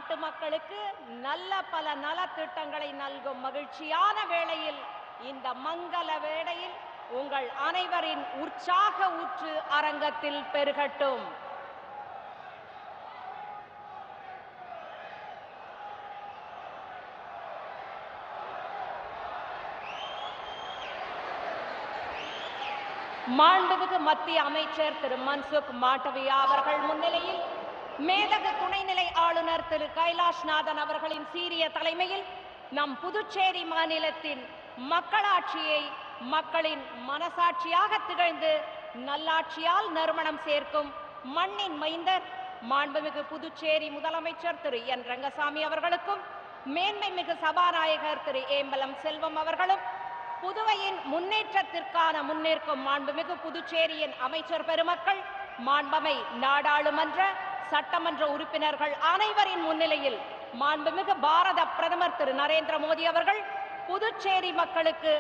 நாட்டு மக்களுக்கு நல்ல பல நலத்திட்டங்களை நல்கும் மகிழ்ச்சியான வேளையில், இந்த மங்கள வேளையில் உங்கள் அனைவரின் உற்சாக ஊற்று அரங்கத்தில் பெருகட்டும். மாண்புமிகு மத்திய அமைச்சர் திரு மன்சுக் மாண்டவியா அவர்கள் முன்னிலையில் மேதகு துணைநிலை ஆளுநர் திரு கைலாஷ்நாதன் அவர்களின் சீரிய தலைமையில் நம் புதுச்சேரி மாநிலத்தின் மக்களாட்சியை மக்களின் மனசாட்சியாக திகழ்ந்து நல்லாட்சியால் நறுமணம் சேர்க்கும் மண்ணின் மைந்தர் மாண்புமிகு புதுச்சேரி முதலமைச்சர் திரு என் ரங்கசாமி அவர்களுக்கும், மேன்மை மிகு சபாநாயகர் திரு ஏம்பலம் செல்வம் அவர்களும், புதுவையின் முன்னேற்றத்திற்கான முன்னேற்கும் மாண்புமிகு புதுச்சேரியின் அமைச்சர் பெருமக்கள், மாண்பமை நாடாளுமன்ற சட்டமன்ற உறுப்பினர்கள் அனைவரின் முன்னிலையில் மாண்புமிகு பாரத பிரதமர் திரு நரேந்திர மோடி அவர்கள் புதுச்சேரி மக்களுக்கு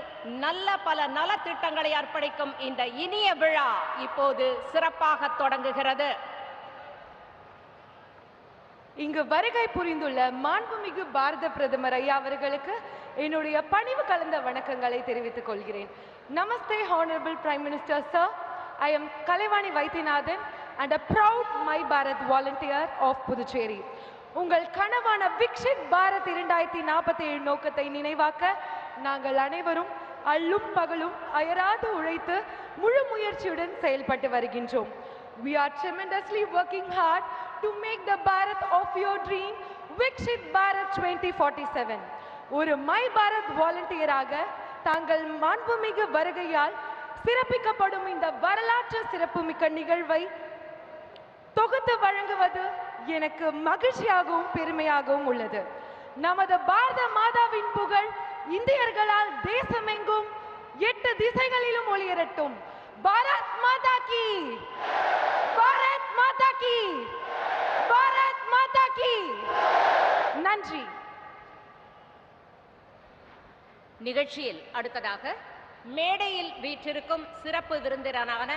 நல்ல பல நலத்திட்டங்களை அர்ப்பணிக்கும் இந்த இனிய விழா இப்போது சிறப்பாக தொடங்குகிறது. இங்கு வருகை புரிந்துள்ள மாண்புமிகு பாரத பிரதமர் ஐயா அவர்களுக்கு என்னுடைய பணிவு கலந்த வணக்கங்களை தெரிவித்துக் கொள்கிறேன். நமஸ்தே Honorable Prime Minister Sir, I am Kalevani Vaithinathan and a proud My Bharat volunteer of Puducherry. உங்கள் கனவான விக்ஷித் பாரத் 2047 நோக்கத்தை நினைவாக்க நாங்கள் அனைவரும் அல்லும் பகலும் அயராது உழைத்து முழு முயற்சியுடன் செயல்பட்டு வருகின்றோம். We are tremendously working hard to make the Bharat of your dream Vikshit Bharat 2047. ஒரு மை பாரத் வாலண்டியராக தாங்கள் மாண்புமிகு வருகையால் சிறப்பிக்கப்படும் இந்த வரலாற்று சிறப்புமிக்க நிகழ்வை தொகுத்து வழங்குவது எனக்கு மகிழ்ச்சியாகவும் பெருமையாகவும் உள்ளது. நமது பாரத மாதாவின் புகழ் இந்தியர்களால் தேசமெங்கும் 8 திசைகளிலும் ஒளியரட்டும். பாரத் மாதா கி, பாரத் மாதா கி, பாரத் மாதா கி. நன்றி. நிகழ்ச்சியில் அடுத்ததாக மேடையில் வீற்றிருக்கும் சிறப்பு விருந்தினரான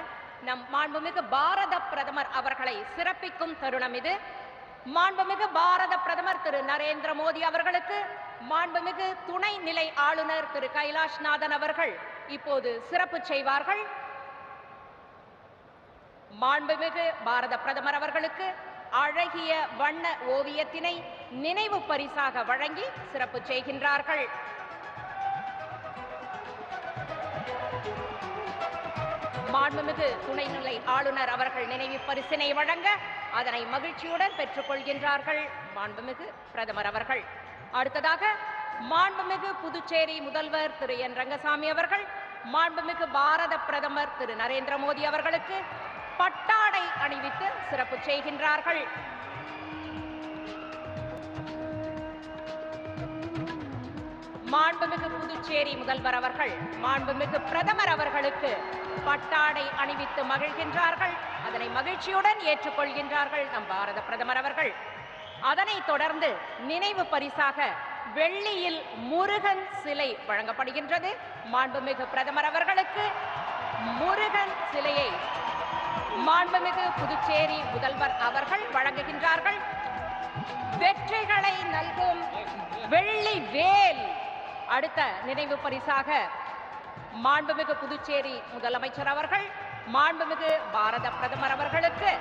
நம் மாண்புமிகு பாரத பிரதமர் அவர்களை சிறப்பிக்கும் தருணம் இது. மாண்புமிகு பாரத பிரதமர் திரு நரேந்திர மோடி அவர்களுக்கு மாண்புமிகு துணை நிலை ஆளுநர் திரு கைலாஷ்நாதன் அவர்கள் இப்போது சிறப்பு செய்வார்கள். மாண்புமிகு பாரத பிரதமர் அவர்களுக்கு அழகிய வண்ண ஓவியத்தினை நினைவு பரிசாக வழங்கி சிறப்பு செய்கின்றார்கள். மாண்புமிகு துணைநிலை ஆளுநர் அவர்கள் நினைவு பரிசினை வழங்க அதனை மகிழ்ச்சியுடன் பெற்றுக் கொள்கின்றார்கள் மாண்புமிகு பிரதமர் அவர்கள். அடுத்ததாக மாண்புமிகு புதுச்சேரி முதல்வர் திரு என் ரங்கசாமி அவர்கள் மாண்புமிகு பாரத பிரதமர் திரு நரேந்திர மோடி அவர்களுக்கு பட்டாடை அணிவித்து சிறப்பு செய்கின்றார்கள். மாண்புமிகு புதுச்சேரி முதல்வர் அவர்கள் மாண்புமிகு பிரதமர் அவர்களுக்கு பட்டாடை அணிவித்து மகிழ்கின்றார்கள். அதனை மகிழ்ச்சியுடன் ஏற்றுக்கொள்கின்றார்கள் நம் பாரத பிரதமர் அவர்கள். அதனைத் தொடர்ந்து நினைவு பரிசாக வெள்ளியில் முருகன் சிலை வழங்கப்படுகின்றது. மாண்புமிகு பிரதமர் அவர்களுக்கு முருகன் சிலையை மாண்புமிகு புதுச்சேரி முதல்வர் அவர்கள் வழங்குகின்றார்கள். வெற்றிகளை நல்கும் வெள்ளி வேல் அடுத்த நினைவு பரிசாக மாண்புமிகு புதுச்சேரி முதலமைச்சர் அவர்கள் மாண்புமிகு பாரத பிரதமர் அவர்களுக்கு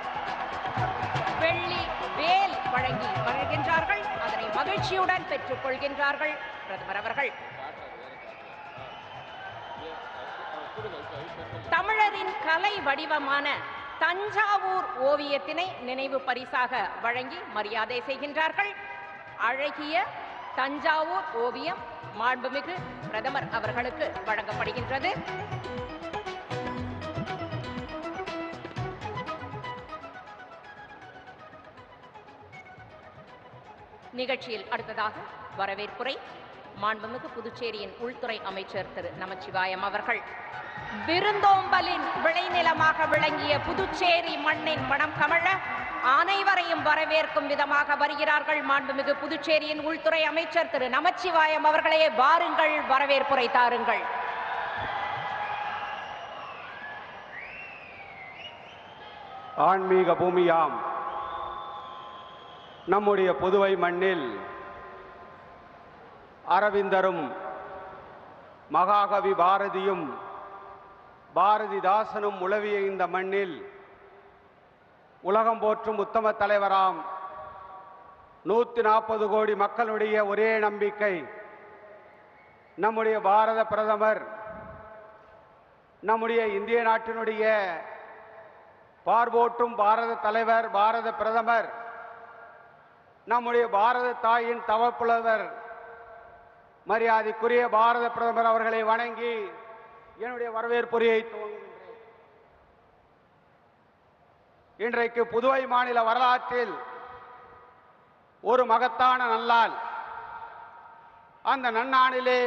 வெள்ளி வேல் வழங்கி மகிழ்கின்றார்கள். அதனை மகிழ்ச்சியுடன் பெற்றுக் கொள்கின்றார்கள் பிரதமர் அவர்கள். தமிழரின் கலை வடிவமான தஞ்சாவூர் ஓவியத்தினை நினைவு பரிசாக வழங்கி மரியாதை செய்கின்றார்கள். அழகிய தஞ்சாவூர் ஓவியம் மாண்புமிகு பிரதமர் அவர்களுக்கு வழங்கப்படுகின்றது. நிகழ்ச்சியில் அடுத்ததாக வரவேற்புரை மாண்புமிகு புதுச்சேரியின் உள்துறை அமைச்சர் திரு நமச்சிவாயம் அவர்கள். விருந்தோம்பலின் விளைநிலமாக விளங்கிய புதுச்சேரி மண்ணின் மனம் கமழ அனைவரையும் வரவேற்கும் விதமாக வருகிறார்கள் மாண்புமிகு புதுச்சேரியின் உள்துறை அமைச்சர் திரு நமச்சிவாயம் அவர்களே. வாருங்கள், வரவேற்புரை தாருங்கள். ஆன்மீக பூமியாம் நம்முடைய புதுவை மண்ணில் அரவிந்தரும் மகாகவி பாரதியும் பாரதிதாசனும் உலவிய இந்த மண்ணில் உலகம் போற்றும் உத்தம தலைவராம் 140 கோடி மக்களுடைய ஒரே நம்பிக்கை நம்முடைய பாரத பிரதமர், நம்முடைய இந்திய நாட்டினுடைய பார்போற்றும் பாரத தலைவர், பாரத பிரதமர், நம்முடைய பாரத தாயின் தவப்புலவர் மரியாதைக்குரிய பாரத பிரதமர் அவர்களை வணங்கி என்னுடைய வரவேற்புரையை துவங்குகின்றேன். இன்றைக்கு புதுவை மாநில வரலாற்றில் ஒரு மகத்தான நன்னாள். அந்த நன்னாளிலே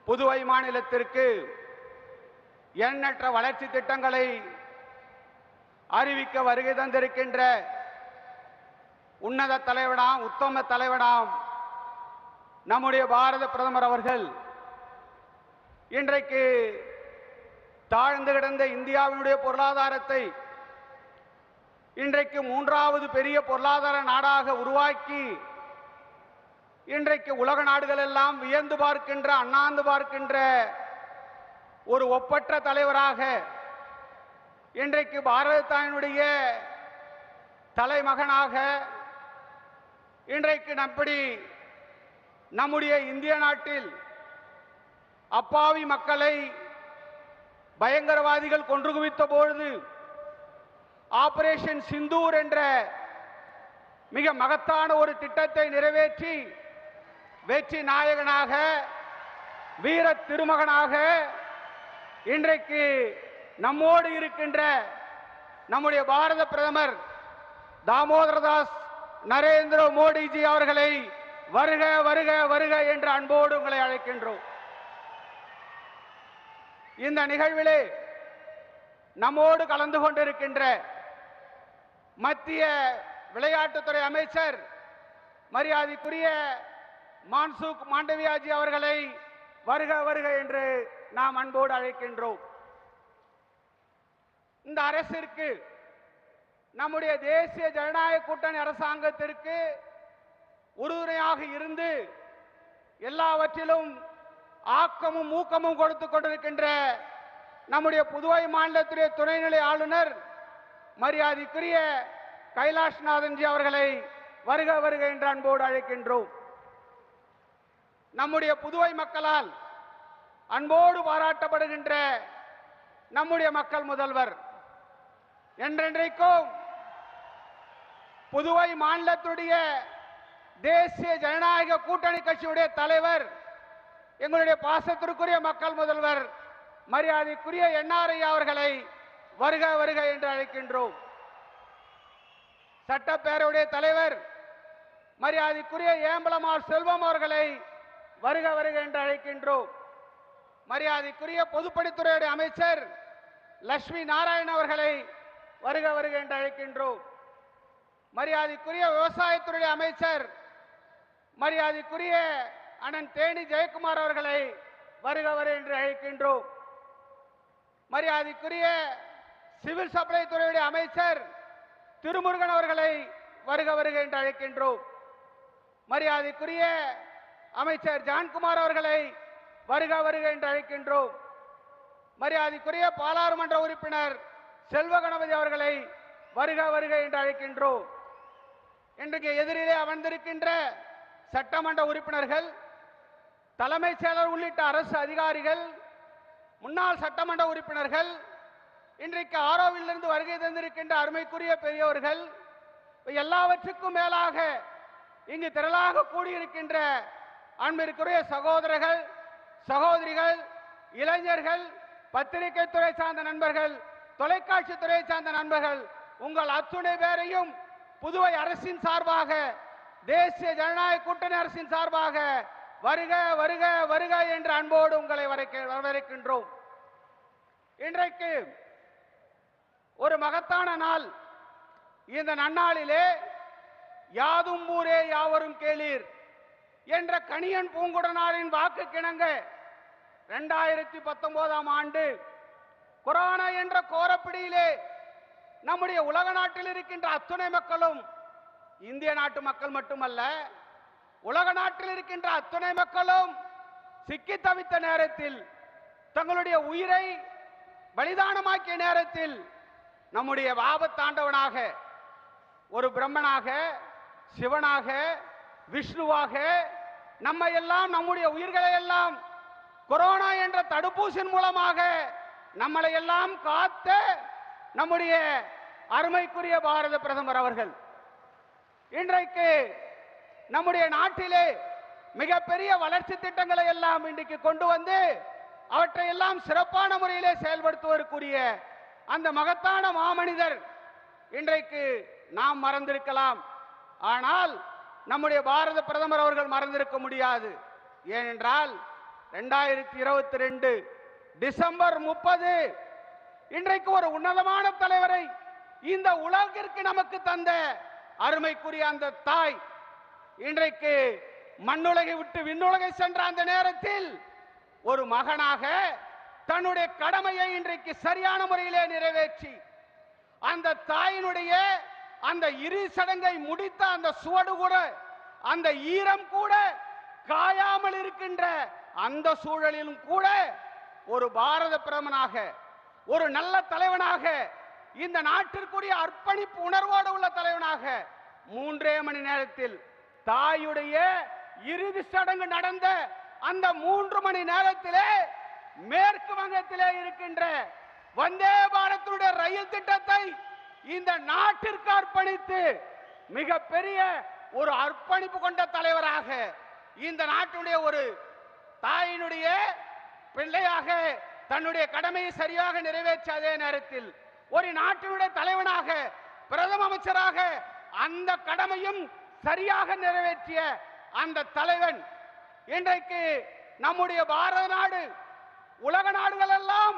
புதுவை மாநிலத்திற்கு எண்ணற்ற வளர்ச்சி திட்டங்களை அறிவிக்க வருகை தந்திருக்கின்ற உன்னத தலைவனாம், உத்தம தலைவனாம் நம்முடைய பாரத பிரதமர் அவர்கள் இன்றைக்கு தாழ்ந்து கிடந்த இந்தியாவினுடைய பொருளாதாரத்தை இன்றைக்கு 3வது பெரிய பொருளாதார நாடாக உருவாக்கி இன்றைக்கு உலக நாடுகள் எல்லாம் வியந்து பார்க்கின்ற, அண்ணாந்து பார்க்கின்ற ஒரு ஒப்பற்ற தலைவராக இன்றைக்கு பாரத தாயினுடைய தலைமகனாக இன்றைக்கு நம்முடைய இந்திய நாட்டில் அப்பாவி மக்களை பயங்கரவாதிகள் கொன்று குவித்த பொழுது ஆபரேஷன் சிந்தூர் என்ற மிக மகத்தான ஒரு திட்டத்தை நிறைவேற்றி வெற்றி நாயகனாக, வீர திருமகனாக இன்றைக்கு நம்மோடு இருக்கின்ற நம்முடைய பாரத பிரதமர் தாமோதரதாஸ் நரேந்திர மோடிஜி அவர்களை வருக வருக வருக என்று அன்போடு உங்களை அழைக்கின்றோம். இந்த நிகழ்விலே நம்மோடு கலந்து கொண்டிருக்கின்ற மத்திய விளையாட்டுத்துறை அமைச்சர் மரியாதைக்குரிய மான்சுக் மாண்டவியாஜி அவர்களை வருக வருக என்று நாம் அன்போடு அழைக்கின்றோம். இந்த அரசிற்கு, நம்முடைய தேசிய ஜனநாயக கூட்டணி அரசாங்கத்திற்கு உறுதுணையாக இருந்து எல்லாவற்றிலும் ஆக்கமும் ஊக்கமும் கொடுத்துக் கொண்டிருக்கின்ற நம்முடைய புதுவை மாநிலத்துடைய துணைநிலை ஆளுநர் மரியாதைக்குரிய கைலாஷ்நாதன்ஜி அவர்களை வருக வருக என்று அன்போடு அழைக்கின்றோம். நம்முடைய புதுவை மக்களால் அன்போடு பாராட்டப்படுகின்ற நம்முடைய மக்கள் முதல்வர், என்றென்றைக்கும் புதுவை மாநிலத்துடைய தேசிய ஜனநாயக கூட்டணி கட்சியுடைய தலைவர், எங்களுடைய பாசத்திற்குரிய மக்கள் முதல்வர் மரியாதைக்குரிய என்ஆர்ஐ அவர்களை வருக வருக என்று அழைக்கின்றோம். சட்டப்பேரவையுடைய தலைவர் மரியாதைக்குரிய ஏம்பலமார் செல்வம் அவர்களை வருக வருக என்று அழைக்கின்றோம். மரியாதைக்குரிய பொதுப்பணித்துறையுடைய அமைச்சர் லட்சுமி நாராயண் அவர்களை வருக வருக என்று அழைக்கின்றோம். மரியாதைக்குரிய விவசாயத்துறை அமைச்சர் மரியாதைக்குரிய அண்ணன் தேனி ஜெயக்குமார் அவர்களை வருக வருக என்று அழைக்கின்றோம். மரியாதைக்குரிய சிவில் சப்ளை துறையுடைய அமைச்சர் திருமுருகன் அவர்களை வருக வருக என்று அழைக்கின்றோம். மரியாதைக்குரிய அமைச்சர் ஜான்குமார் அவர்களை வருக வருக என்று அழைக்கின்றோம். மரியாதைக்குரிய பாராளுமன்ற உறுப்பினர் செல்வ கணபதி அவர்களை வருக வருக என்று அழைக்கின்றோம். இன்றைக்கு எதிரிலே அமர்ந்திருக்கின்ற சட்டமன்ற உறுப்பினர்கள், தலைமைச் செயலர் உள்ளிட்ட அரசு அதிகாரிகள், முன்னாள் சட்டமன்ற உறுப்பினர்கள், இன்றைக்கு ஆரோவிலிருந்து வருகை தந்திருக்கின்ற அருமைக்குரிய பெரியவர்கள், எல்லாவற்றுக்கும் மேலாக இங்கு திரளாக கூடியிருக்கின்ற அன்பிற்குரிய சகோதரர்கள், சகோதரிகள், இளைஞர்கள், பத்திரிகை துறை சார்ந்த நண்பர்கள், தொலைக்காட்சி துறை சார்ந்த நண்பர்கள், உங்கள் அத்துணை பேரையும் புதுவை அரசின் சார்பாக, தேசிய ஜனநாயக கூட்டணி அரசின் சார்பாக வருக வருக வருக என்று அன்போடு உங்களை வரவேற்கின்றோம். இன்றைக்கு ஒரு மகத்தான நாள். இந்த நன்னாளிலே யாதும் ஊரே யாவரும் கேளீர் என்ற கணியன் பூங்குடனாரின் வாக்கு கிணங்க 2019ஆம் ஆண்டு கொரோனா என்ற கோரப்பிடியிலே நம்முடைய உலக நாட்டில் இருக்கின்ற அத்துணை மக்களும் இந்திய நாட்டு மக்கள் மட்டுமல்ல, உலக நாட்டில் இருக்கின்ற அத்துணை மக்களும் சிக்கி தவித்த நேரத்தில், தங்களுடைய உயிரை பலிதானமாக்கிய நேரத்தில், நம்முடைய ஆபத்தாண்டவனாக, ஒரு பிரம்மனாக, சிவனாக, விஷ்ணுவாக நம்மை எல்லாம், நம்முடைய உயிர்களை எல்லாம் கொரோனா என்ற தடுப்பூசியின் மூலமாக நம்மளை எல்லாம் காத்த நம்முடைய அருமைக்குரிய பாரத பிரதமர் அவர்கள் இன்றைக்கு நம்முடைய நாட்டிலே மிகப்பெரிய வளர்ச்சி திட்டங்களை எல்லாம் இன்றைக்கு கொண்டு வந்து அவற்றை எல்லாம் சிறப்பான முறையிலே செயல்படுத்துவதற்குரிய அந்த மகத்தான மாமனிதர் இன்றைக்கு நாம் மறந்திருக்கலாம். ஆனால் நம்முடைய பாரத பிரதமர் அவர்கள் மறந்திருக்க முடியாது. ஏனென்றால் 2022 டிசம்பர் 30 இன்றைக்கு ஒரு உன்னதமான தலைவரை இந்த உலகிற்கு நமக்கு தந்த அருமைக்குரிய அந்த தாய் இன்றைக்கு மண்ணுலகை விட்டு விண்ணுலகை சென்ற அந்த நேரத்தில் ஒரு மகனாக தன்னுடைய கடமையை இன்றைக்கு சரியான முறையிலே நிறைவேற்றி அந்த தாயினுடைய அந்த இரு சடங்கை முடித்த அந்த சுவடு கூட, அந்த ஈரம் கூட காயாமல் இருக்கின்ற அந்த சூழலிலும் கூட ஒரு பாரத பிரதமனாக, ஒரு நல்ல தலைவனாக, இந்த நாட்டிற்குரிய அர்ப்பணிப்பு உணர்வோடு உள்ள தலைவனாக 3 மணி நேரத்தில் தாயுடைய இறுதி சடங்கு நடந்த அந்த 3 மணி நேரத்திலே மேற்கு வங்கத்திலே இருக்கின்ற வந்தே பாரத்துடைய ரயில் திட்டத்தை இந்த நாட்டிற்கு அர்ப்பணித்து மிகப்பெரிய ஒரு அர்ப்பணிப்பு கொண்ட தலைவராக, இந்த நாட்டுடைய ஒரு தாயினுடைய பிள்ளையாக தன்னுடைய கடமையை சரியாக நிறைவேற்றிய அதே நேரத்தில் ஒரு நாட்டினுடைய தலைவனாக, பிரதம அமைச்சராக அந்த கடமையும் சரியாக நிறைவேற்றிய அந்த தலைவன் இன்றைக்கு நம்முடைய பாரத நாடு உலக நாடுகள் எல்லாம்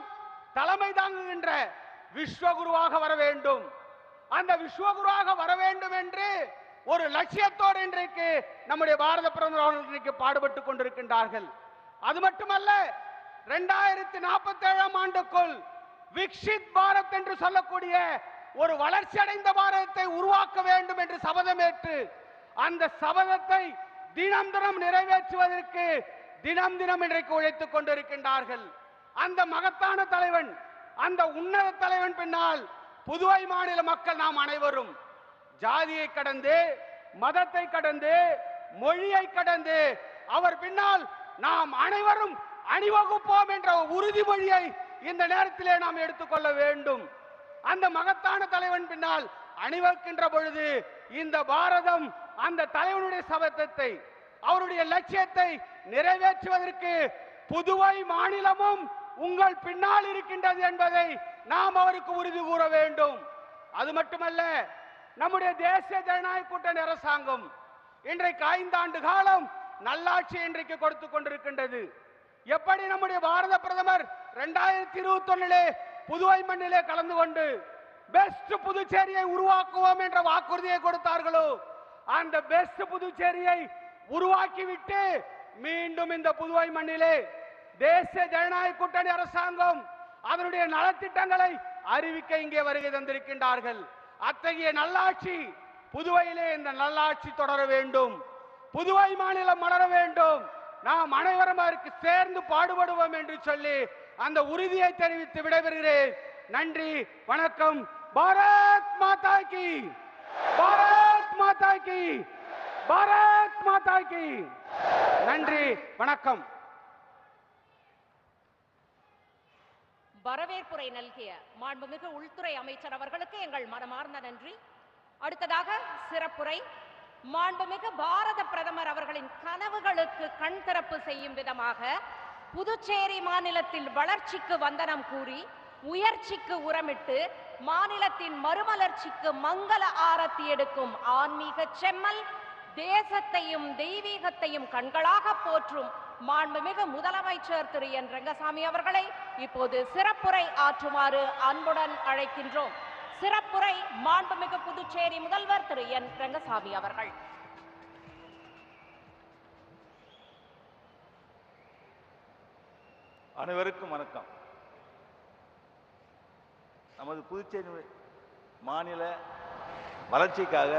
தலைமை தாங்குகின்ற விஸ்வகுருவாக வர வேண்டும். அந்த விஸ்வகுருவாக வர வேண்டும் என்று ஒரு லட்சியத்தோடு இன்றைக்கு நம்முடைய பாரத பிரதமர் அவர்கள் இன்றைக்கு பாடுபட்டுக் கொண்டிருக்கின்றார்கள். அது மட்டுமல்ல, 2047 ஆண்டுக்குள் விக்ஷித் பாரத் என்று சொல்லக்கூடிய ஒரு வளர்ச்சி அடைந்த பாரதத்தை உருவாக்க வேண்டும் என்று சபதமேற்று அந்த சபதத்தை தினம் தினம் நிறைவேற்றுவதற்கு தினம் தினம் இன்றைக்கு உழைத்துக் கொண்டிருக்கின்றார்கள். அந்த மகத்தான தலைவன், அந்த உன்னத தலைவன் பின்னால் புதுவை மாநில மக்கள் நாம் அனைவரும் ஜாதியை கடந்து, மதத்தை கடந்து, மொழியை கடந்து அவர் பின்னால் நாம் அனைவரும் அணிவகுப்போம் என்ற உறுதிமொழியை இந்த நேரத்திலே நாம் எடுத்துக்கொள்ள வேண்டும். அந்த மகத்தான தலைவன் பின்னால் அணிவகுக்கின்ற பொழுது இந்த பாரதம் அந்த தலைவனுடைய சபதத்தை, அவருடைய லட்சியத்தை நிறைவேற்றுவதற்கு புதுவை மாநிலமும் உங்கள் பின்னால் இருக்கின்றது என்பதை நாம் அவருக்கு உறுதி கூற வேண்டும். அது மட்டுமல்ல, நம்முடைய தேசிய ஜனநாயக கூட்டணி அரசாங்கம் இன்றைக்கு 5 ஆண்டு காலம் நல்லாட்சி இன்றைக்கு கொடுத்துக் கொண்டிருக்கின்றது. எப்படி நம்முடைய பாரத பிரதமர் 2021 புதுவை மண்ணிலே கலந்து கொண்டு பெஸ்ட் புதுச்சேரியை உருவாக்குவோம் என்ற வாக்குறுதியை கொடுத்தார்களோ, அந்த பெஸ்ட் புதுச்சேரியை உருவாக்கிவிட்டு மீண்டும் இந்த புதுவை மண்ணிலே தேசிய ஜனநாயக கூட்டணி அரசாங்கம் அதனுடைய நலத்திட்டங்களை அறிவிக்க இங்கே வருகை தந்திருக்கின்றார்கள். அத்தகைய நல்லாட்சி புதுவையிலே இந்த நல்லாட்சி தொடர வேண்டும், புதுவை மாநிலம் மலர வேண்டும், நாம் அனைவரும் அதற்கு சேர்ந்து பாடுபடுவோம் என்று சொல்லி அந்த உறுதியை தெரிவித்து விடைபெறுகிறேன். நன்றி, வணக்கம். பாரத் மாதா கி, பாரத் மாதா கி, பாரத் மாதா கி. நன்றி, வணக்கம். வரவேற்புரை நல்கிய மாண்புமிகு உள்துறை அமைச்சர் அவர்களுக்கு எங்கள் மனமார்ந்த நன்றி. அடுத்ததாக சிறப்புரை மாண்புமிகு பாரத பிரதமர் அவர்களின் கனவுகளுக்கு கண் திறப்பு செய்யும் விதமாக புதுச்சேரி மாநிலத்தில் வளர்ச்சிக்கு வந்தனம் கூறி உயர்ச்சிக்கு உரமிட்டு மாநிலத்தின் மறுமலர்ச்சிக்கு மங்கள ஆரத்தி எடுக்கும் ஆன்மீக செம்மல், தேசத்தையும் தெய்வீகத்தையும் கண்களாக போற்றும் மாண்புமிகு முதலமைச்சர் திரு என் ரங்கசாமி அவர்களை இப்போது சிறப்புரை ஆற்றுமாறு அன்புடன் அழைக்கின்றோம். சிறப்புரை மாண்புமிகு புதுச்சேரி முதல்வர் திரு என் ரங்கசாமி அவர்கள். அனைவருக்கும் வணக்கம். நமது புதுச்சேரி மாநில வளர்ச்சிக்காக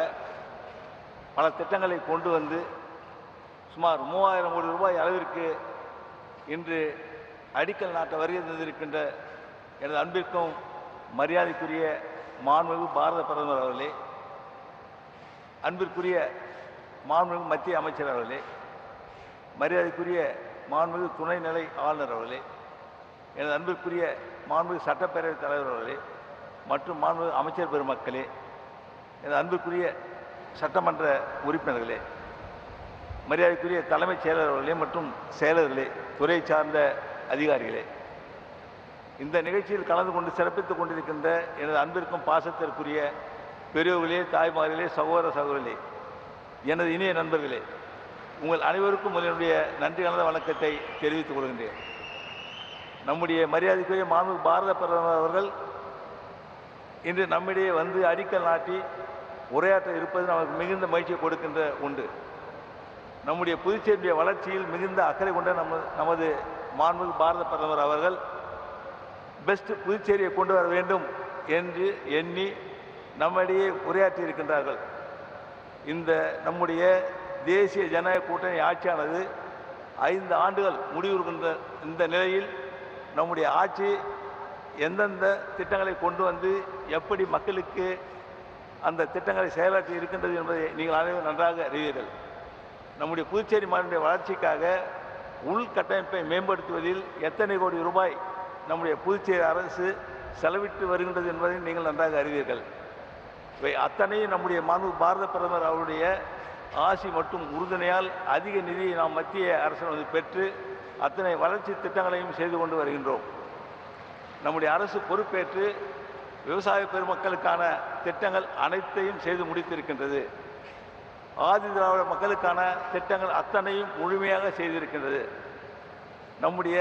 பல திட்டங்களை கொண்டு வந்து சுமார் 3000 கோடி ரூபாய் அளவிற்கு இன்று அடிக்கல் நாட்ட வருகை தந்திருக்கின்ற எனது அன்பிற்கும் மரியாதைக்குரிய மாண்புமிகு பாரத பிரதமர் அவர்களே, அன்பிற்குரிய மாண்புமிகு மத்திய அமைச்சர் அவர்களே, மரியாதைக்குரிய மாண்புமிகு துணைநிலை ஆளுநர் அவர்களே, எனது அன்பிற்குரிய மாண்புமிகு சட்டப்பேரவைத் தலைவர் அவர்களே மற்றும் மாண்புமிகு அமைச்சர் பெருமக்களே, எனது அன்பிற்குரிய சட்டமன்ற உறுப்பினர்களே, மரியாதைக்குரிய தலைமைச் செயலர் அவர்களே மற்றும் செயலர்களே, துறை சார்ந்த அதிகாரிகளே, இந்த நிகழ்ச்சியில் கலந்து கொண்டு சிறப்பித்துக் கொண்டிருக்கின்ற எனது அன்பிற்கும் பாசத்திற்குரிய பெரியவர்களே, தாய்மார்களே, சகோதர சகோதரிகளே, எனது இனிய நண்பர்களே, உங்கள் அனைவருக்கும் என்னுடைய நன்றி கலந்த வணக்கத்தை தெரிவித்துக் கொள்கின்றேன். நம்முடைய மரியாதைக்குரிய மாண்புமிகு பாரத பிரதமர் அவர்கள் இன்று நம்மிடையே வந்து அடிக்கல் நாட்டி உரையாற்ற இருப்பது நமக்கு மிகுந்த மகிழ்ச்சியை கொடுக்கின்ற உண்டு. நம்முடைய புதுச்சேரியுடைய வளர்ச்சியில் மிகுந்த அக்கறை கொண்ட நமது மாண்புமிகு பாரத பிரதமர் அவர்கள் பெஸ்ட் புதுச்சேரியை கொண்டு வர வேண்டும் என்று எண்ணி நம்மிடையே உரையாற்றி இருக்கின்றார்கள். இந்த நம்முடைய தேசிய ஜனநாயக கூட்டணி ஆட்சியானது 5 ஆண்டுகள் முடிவுறுகின்ற இந்த நிலையில் நம்முடைய ஆட்சி எந்தெந்த திட்டங்களை கொண்டு வந்து எப்படி மக்களுக்கு அந்த திட்டங்களை செயலாற்றி இருக்கின்றது என்பதை நீங்கள் அனைவரும் நன்றாக அறிவீர்கள். நம்முடைய புதுச்சேரி மாநில வளர்ச்சிக்காக உள்கட்டமைப்பை மேம்படுத்துவதில் எத்தனை கோடி ரூபாய் நம்முடைய புதுச்சேரி அரசு செலவிட்டு வருகின்றது என்பதை நீங்கள் நன்றாக அறிவீர்கள். இவை அத்தனையும் நம்முடைய மாண்புமிகு பாரத பிரதமர் அவருடைய ஆசி மற்றும் உறுதுணையால் அதிக நிதியை நாம் மத்திய அரசு பெற்று அத்தனை வளர்ச்சி திட்டங்களையும் செய்து கொண்டு வருகின்றோம். நம்முடைய அரசு பொறுப்பேற்று விவசாய பெருமக்களுக்கான திட்டங்கள் அனைத்தையும் செய்து முடித்திருக்கின்றது. ஆதி திராவிட மக்களுக்கான திட்டங்கள் அத்தனையும் முழுமையாக செய்திருக்கின்றது. நம்முடைய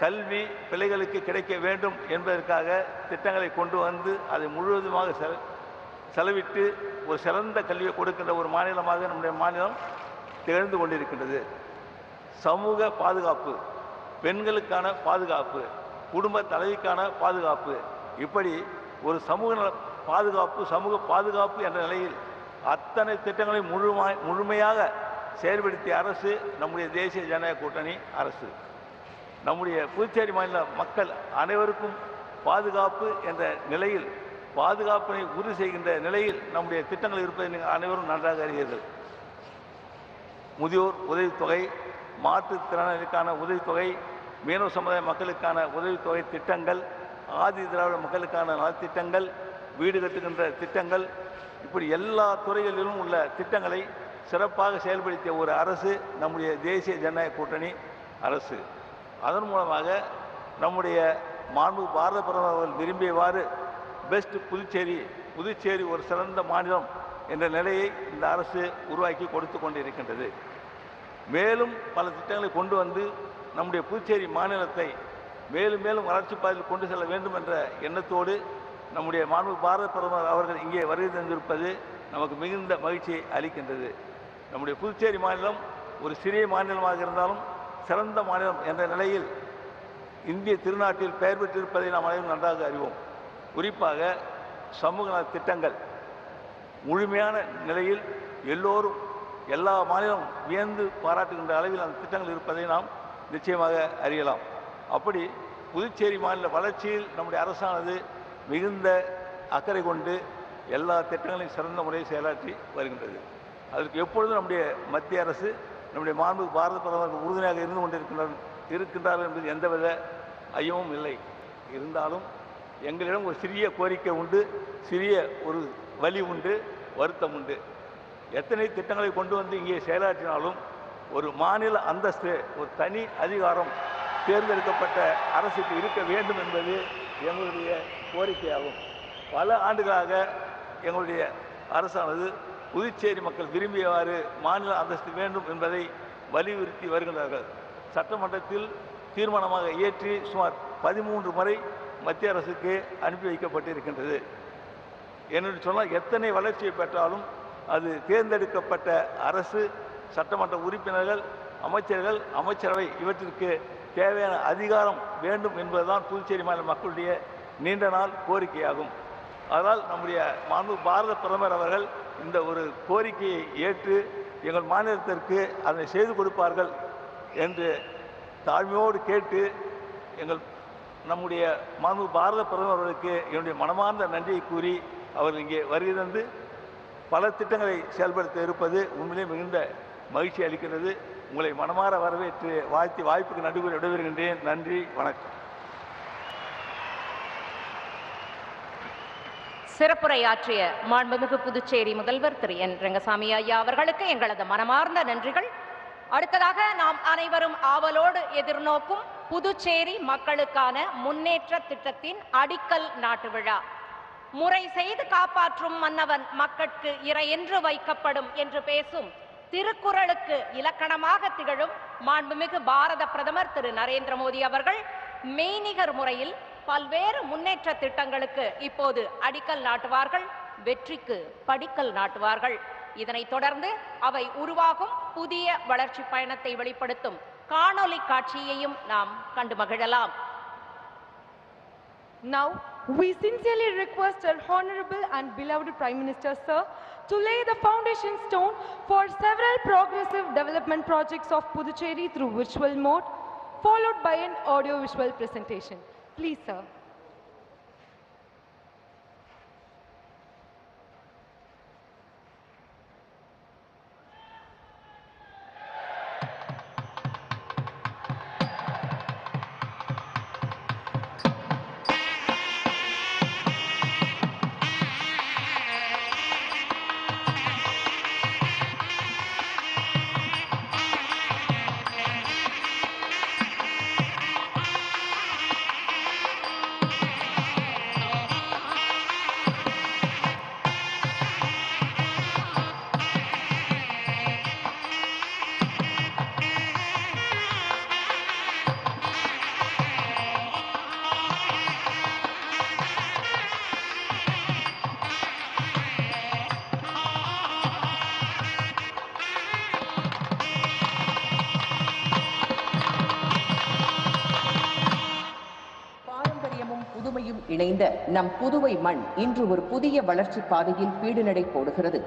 கல்வி பிள்ளைகளுக்கு கிடைக்க வேண்டும் என்பதற்காக திட்டங்களை கொண்டு வந்து அதை முழுவதுமாக செலவிட்டு ஒரு சிறந்த கல்வியை கொடுக்கின்ற ஒரு மாநிலமாக நம்முடைய மாநிலம் திகழ்ந்து கொண்டிருக்கின்றது. சமூக பாதுகாப்பு, பெண்களுக்கான பாதுகாப்பு, குடும்ப தலைவிக்கான பாதுகாப்பு, இப்படி ஒரு சமூக பாதுகாப்பு என்ற நிலையில் அத்தனை திட்டங்களையும் முழுமையாக செயல்படுத்திய அரசு நம்முடைய தேசிய ஜனநாயக கூட்டணி அரசு. நம்முடைய புதுச்சேரி மாநில மக்கள் அனைவருக்கும் பாதுகாப்பு என்ற நிலையில் பாதுகாப்பினை உறுதி செய்கின்ற நிலையில் நம்முடைய திட்டங்கள் இருப்பதை நீங்கள் அனைவரும் நன்றாக அறிவீர்கள். முதியோர் உதவித்தொகை, மாற்றுத்திறனாளிகளுக்கான உதவித்தொகை, மீனவ சமுதாய மக்களுக்கான உதவித்தொகை திட்டங்கள், ஆதி திராவிட மக்களுக்கான நலத்திட்டங்கள், வீடு கட்டுகின்ற திட்டங்கள், இப்படி எல்லா துறைகளிலும் உள்ள திட்டங்களை சிறப்பாக செயல்படுத்திய ஒரு அரசு நம்முடைய தேசிய ஜனநாயக கூட்டணி அரசு. அதன் மூலமாக நம்முடைய மாண்புமிகு பாரத பிரதமர் அவர்கள் விரும்பியவாறு பெஸ்ட் புதுச்சேரி ஒரு சிறந்த மாநிலம் என்ற நிலையை இந்த அரசு உருவாக்கி கொடுத்து கொண்டிருக்கின்றது. மேலும் பல திட்டங்களை கொண்டு வந்து நம்முடைய புதுச்சேரி மாநிலத்தை மேலும் மேலும் வளர்ச்சி பாதையில் கொண்டு செல்ல வேண்டும் என்ற எண்ணத்தோடு நம்முடைய மாண்புமிகு பாரத பிரதமர் அவர்கள் இங்கே வருகை தந்திருப்பது நமக்கு மிகுந்த மகிழ்ச்சியை அளிக்கின்றது. நம்முடைய புதுச்சேரி மாநிலம் ஒரு சிறிய மாநிலமாக இருந்தாலும் சிறந்த மாநிலம் என்ற நிலையில் இந்திய திருநாட்டில் பெயர் பெற்றிருப்பதை நாம் அனைவரும் நன்றாக அறிவோம். குறிப்பாக சமூக நல திட்டங்கள் முழுமையான நிலையில் எல்லோரும் எல்லா மாநிலமும் வியந்து பாராட்டுகின்ற அளவில் அந்த திட்டங்கள் இருப்பதை நாம் நிச்சயமாக அறியலாம். அப்படி புதுச்சேரி மாநில வளர்ச்சியில் நம்முடைய அரசானது மிகுந்த அக்கறை கொண்டு எல்லா திட்டங்களையும் சிறந்த முறையில் செயலாற்றி வருகின்றது. அதற்கு எப்பொழுதும் நம்முடைய மத்திய அரசு நம்முடைய மாண்புமிகு பாரத பிரதமர் உறுதுணையாக இருந்து கொண்டிருக்கின்றார்கள் என்பது எந்தவித ஐயமும் இல்லை. இருந்தாலும் எங்களிடம் ஒரு சிறிய கோரிக்கை உண்டு, சிறிய ஒரு வலி உண்டு, வருத்தம் உண்டு. எத்தனை திட்டங்களை கொண்டு வந்து இங்கே செயலாற்றினாலும் ஒரு மாநில அந்தஸ்து, ஒரு தனி அதிகாரம் தேர்ந்தெடுக்கப்பட்ட அரசுக்கு இருக்க வேண்டும் என்பது எங்களுடைய கோரிக்கையாகும். பல ஆண்டுகளாக எங்களுடைய அரசானது புதுச்சேரி மக்கள் விரும்பியவாறு மாநில அந்தஸ்து வேண்டும் என்பதை வலியுறுத்தி வருகின்றார்கள். சட்டமன்றத்தில் தீர்மானமாக இயற்றி சுமார் 13 முறை மத்திய அரசுக்கு அனுப்பி வைக்கப்பட்டிருக்கின்றது. என்று சொன்னால் எத்தனை வளர்ச்சியை பெற்றாலும் அது தேர்ந்தெடுக்கப்பட்ட அரசு, சட்டமன்ற உறுப்பினர்கள், அமைச்சர்கள், அமைச்சரவை இவற்றிற்கு தேவையான அதிகாரம் வேண்டும் என்பதுதான் புதுச்சேரி மாநில மக்களுடைய நீண்ட நாள் கோரிக்கையாகும். அதனால் நம்முடைய மாண்புமிகு பாரத பிரதமர் அவர்கள் இந்த ஒரு கோரிக்கையை ஏற்று எங்கள் மாநிலத்திற்கு அதனை செய்து கொடுப்பார்கள் என்று தாழ்மையோடு கேட்டு நம்முடைய மாண்பு பாரத பிரதமர் அவர்களுக்கு என்னுடைய மனமார்ந்த நன்றியை கூறி அவர் இங்கே வருகை தந்து பல திட்டங்களை செயல்படுத்த இருப்பது உண்மையிலே மிகுந்த மகிழ்ச்சி அளிக்கிறது. உங்களை மனமாற வரவேற்று வாழ்த்தி வாய்ப்புக்கு நன்றி கூறி விடைபெறுகின்றேன். நன்றி, வணக்கம். சிறப்புரையாற்றிய மாண்புமிகு புதுச்சேரி முதல்வர் திரு என் ரங்கசாமி ஐயா அவர்களுக்கு எங்களது மனமார்ந்த நன்றிகள். அடுத்ததாக நாம் அனைவரும் ஆவலோடு எதிர்நோக்கும் புதுச்சேரி மக்களுக்கான முன்னேற்ற திட்டத்தின் அடிக்கல் நாட்டு விழா. முறை செய்து காப்பாற்றும் மன்னவன் மக்கட்கு இறையென்று வைக்கப்படும் என்று பேசும் திருக்குறளுக்கு இலக்கணமாக திகழும் மாண்புமிகு பாரத பிரதமர் திரு நரேந்திர மோடி அவர்கள் மெய்நிகர் முறையில் பல்வேறு முன்னேற்ற திட்டங்களுக்கு இப்போது அடிக்கல் நாட்டுவார்கள், வெற்றிக்கு படிக்கல் நாட்டுவார்கள். இதனைத் தொடர்ந்து அவை உருவாகும் புதிய வளர்ச்சி பயணத்தை வெளிப்படுத்தும் காணொளி காட்சியையும் நாம் கண்டு மகிழலாம். Now, we sincerely request our Honorable and beloved Prime Minister, Sir, to lay the foundation stone for several progressive development projects of Puducherry through virtual mode, followed by an audio-visual presentation. Please, sir. இணைந்த நம் புதுவை மண் இன்று ஒரு புதிய வளர்ச்சி பாதையில் பீடுநடை போடுகிறது.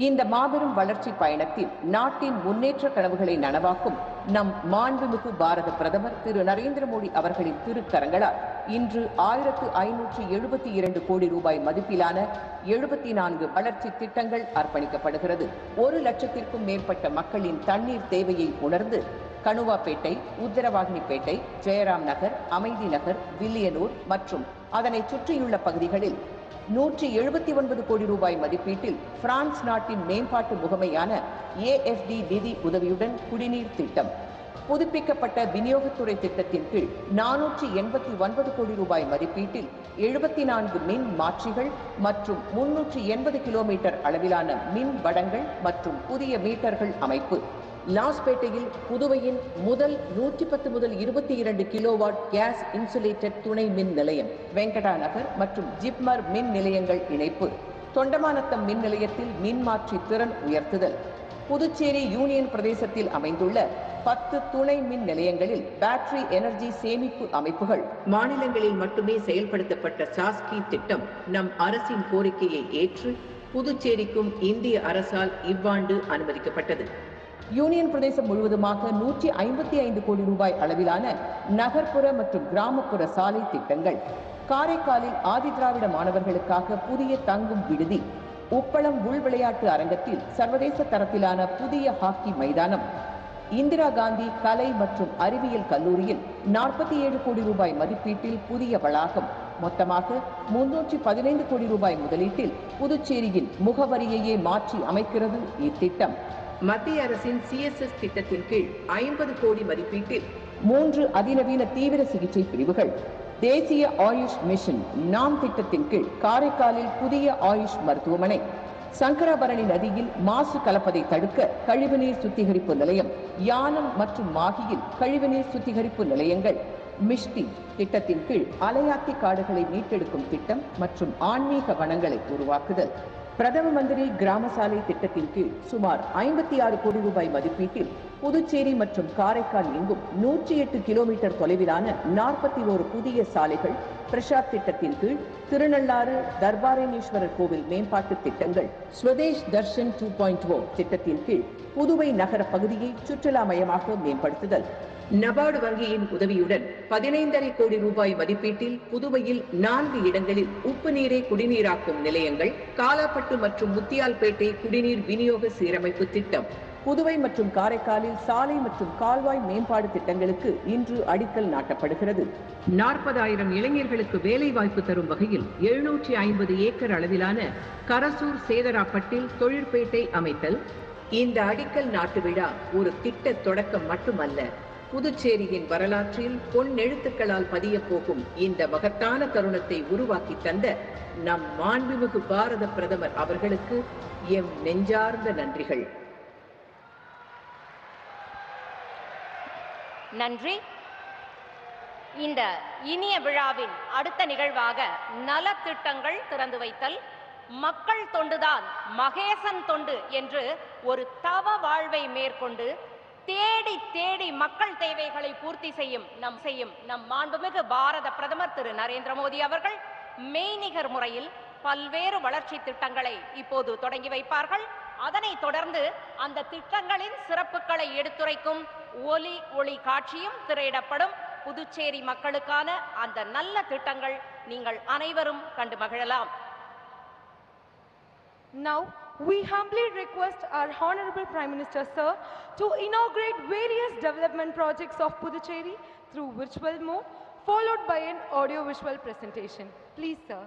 இந்த மாபெரும் வளர்ச்சி பயணத்தில் நாட்டின் முன்னேற்ற கனவுகளை நனவாக்கும் நம் மாண்புமிகு பாரத பிரதமர் திரு நரேந்திர மோடி அவர்களின் திருக்கரங்களால் இன்று 1572 கோடி ரூபாய் மதிப்பிலான 74 வளர்ச்சி திட்டங்கள் அர்ப்பணிக்கப்படுகிறது. 1 லட்சத்திற்கும் மேற்பட்ட மக்களின் தண்ணீர் தேவையை உணர்ந்து கணுவாப்பேட்டை, உத்தரவாகினிப்பேட்டை, ஜெயராம் நகர், அமைதி நகர், வில்லியனூர் மற்றும் அதனை சுற்றியுள்ள பகுதிகளில் 179 கோடி ரூபாய் மதிப்பீட்டில் பிரான்ஸ் நாட்டின் மேம்பாட்டு முகமையான AFD நிதி உதவியுடன் குடிநீர் திட்டம், புதுப்பிக்கப்பட்ட விநியோகத்துறை திட்டத்தின் கீழ் 489 கோடி ரூபாய் மதிப்பீட்டில் 74 மின் மாற்றிகள் மற்றும் 380 கிலோமீட்டர் அளவிலான மின் வடங்கள் மற்றும் புதிய மீட்டர்கள் அமைப்பு, லாஸ்பேட்டையில் புதுவையின் முதல் 110 முதல் 22 கிலோவாட் கேஸ் இன்சுலேட்டட் துணை மின் நிலையம், வெங்கடா நகர் மற்றும் ஜிப்மர் மின் நிலையங்கள் இணைப்பு, தொண்டமாநத்தம் மின் நிலையத்தில் மின்மாற்றி திறன் உயர்த்துதல், புதுச்சேரி யூனியன் பிரதேசத்தில் அமைந்துள்ள 10 துணை மின் நிலையங்களில் பேட்டரி எனர்ஜி சேமிப்பு அமைப்புகள், மாநிலங்களில் மட்டுமே செயல்படுத்தப்பட்ட சாஸ்கி திட்டம் நம் அரசின் கோரிக்கையை ஏற்று புதுச்சேரிக்கும் இந்திய அரசால் இவ்வாண்டு அனுமதிக்கப்பட்டது. யூனியன் பிரதேசம் முழுவதுமாக 155 கோடி ரூபாய் அளவிலான நகர்ப்புற மற்றும் கிராமப்புற சாலை திட்டங்கள், காரைக்காலில் ஆதிதிராவிட மாணவர்களுக்காக புதிய தங்கும் விடுதி, உப்பளம் உள் விளையாட்டு அரங்கத்தில் சர்வதேச தரத்திலான புதிய ஹாக்கி மைதானம், இந்திரா காந்தி கலை மற்றும் அறிவியல் கல்லூரியில் 47 கோடி ரூபாய் மதிப்பீட்டில் புதிய வளாகம், மொத்தமாக 315 கோடி ரூபாய் முதலீட்டில் புதுச்சேரியின் முகவரியையே மாற்றி அமைக்கிறது இத்திட்டம். மத்திய அரசின் CSS திட்டத்தின் கீழ் 50 கோடி மதிப்பீட்டில் 3 அதிநவீன தீவிர சிகிச்சை பிரிவுகள், தேசிய ஆயுஷ் மிஷன் நாம் திட்டத்தின் கீழ் காரைக்காலில் புதிய ஆயுஷ் மருத்துவமனை, சங்கராபரணி நதியில் மாசு கலப்பதை தடுக்க கழிவுநீர் சுத்திகரிப்பு நிலையம், யானம் மற்றும் மாகியில் கழிவுநீர் சுத்திகரிப்பு நிலையங்கள், மிஷ்டி திட்டத்தின் கீழ் அலையாத்தி காடுகளை மீட்டெடுக்கும் திட்டம் மற்றும் ஆன்மீக வனங்களை உருவாக்குதல், பிரதம மந்திரி கிராம சாலை திட்டத்தின் கீழ் சுமார் 56 கோடி ரூபாய் மதிப்பீட்டில் புதுச்சேரி மற்றும் காரைக்கால் எங்கும் 108 கிலோமீட்டர் தொலைவிலான 41 புதிய சாலைகள், பிரசாத் திட்டத்தின் கீழ் திருநள்ளாறு தர்பாரண்யேஸ்வரர் கோவில் மேம்பாட்டு திட்டங்கள், ஸ்வதேஷ் தர்ஷன் 2.0 திட்டத்தின் கீழ் புதுவை நகர பகுதியை சுற்றுலா மயமாக மேம்படுத்துதல், நபார்டு வங்கியின் உதவியுடன் 15.5 கோடி ரூபாய் மதிப்பீட்டில் புதுவையில் 4 இடங்களில் உப்பு நீரை குடிநீராக்கும் நிலையங்கள், காலாப்பட்டு மற்றும் முத்தியால்பேட்டை குடிநீர் விநியோக சீரமைப்பு திட்டம், புதுவை மற்றும் காரைக்காலில் சாலை மற்றும் கால்வாய் மேம்பாடு திட்டங்களுக்கு இன்று அடிக்கல் நாட்டப்படுகிறது. 40,000 இளைஞர்களுக்கு வேலை வாய்ப்பு தரும் வகையில் 750 ஏக்கர் அளவிலான கரசூர் சேதராப்பட்டில் தொழிற்பேட்டை அமைத்தல். இந்த அடிக்கல் நாட்டு விழா ஒரு திட்ட தொடக்கம் மட்டுமல்ல, புதுச்சேரியின் வரலாற்றில் பொன்னெழுத்துக்களால் பதிய போகும் இந்த மகத்தான தருணத்தை உருவாக்கி தந்த நம் மாண்புமிகு பாரத பிரதமர் அவர்களுக்கு எம் நெஞ்சார்ந்த நன்றிகள். நன்றி. இந்த இனிய விழாவின் அடுத்த நிகழ்வாக நலத்திட்டங்கள் திறந்து வைத்தல். மக்கள் தொண்டுதான் மகேசன் தொண்டு என்று ஒரு தவ வாழ்வை மேற்கொண்டு தேடி தேடி மக்கள் தேவைகளை பூர்த்தி செய்யும் நம் மாண்புமிகு பாரத பிரதமர் திரு நரேந்திர மோடி அவர்கள் மெய்நிகர் முறையில் பல்வேறு வளர்ச்சி திட்டங்களை இப்போது தொடங்கி வைப்பார்கள். அதனைத் தொடர்ந்து அந்த திட்டங்களின் சிறப்புகளை எடுத்துரைக்கும் ஒளி காட்சியும் திரையிடப்படும். புதுச்சேரி மக்களுக்கான அந்த நல்ல திட்டங்கள் நீங்கள் அனைவரும் கண்டு மகிழலாம். Now, we humbly request our Honorable Prime Minister, Sir, to inaugurate various development projects of Puducherry through virtual mode, followed by an audio-visual presentation. Please, sir.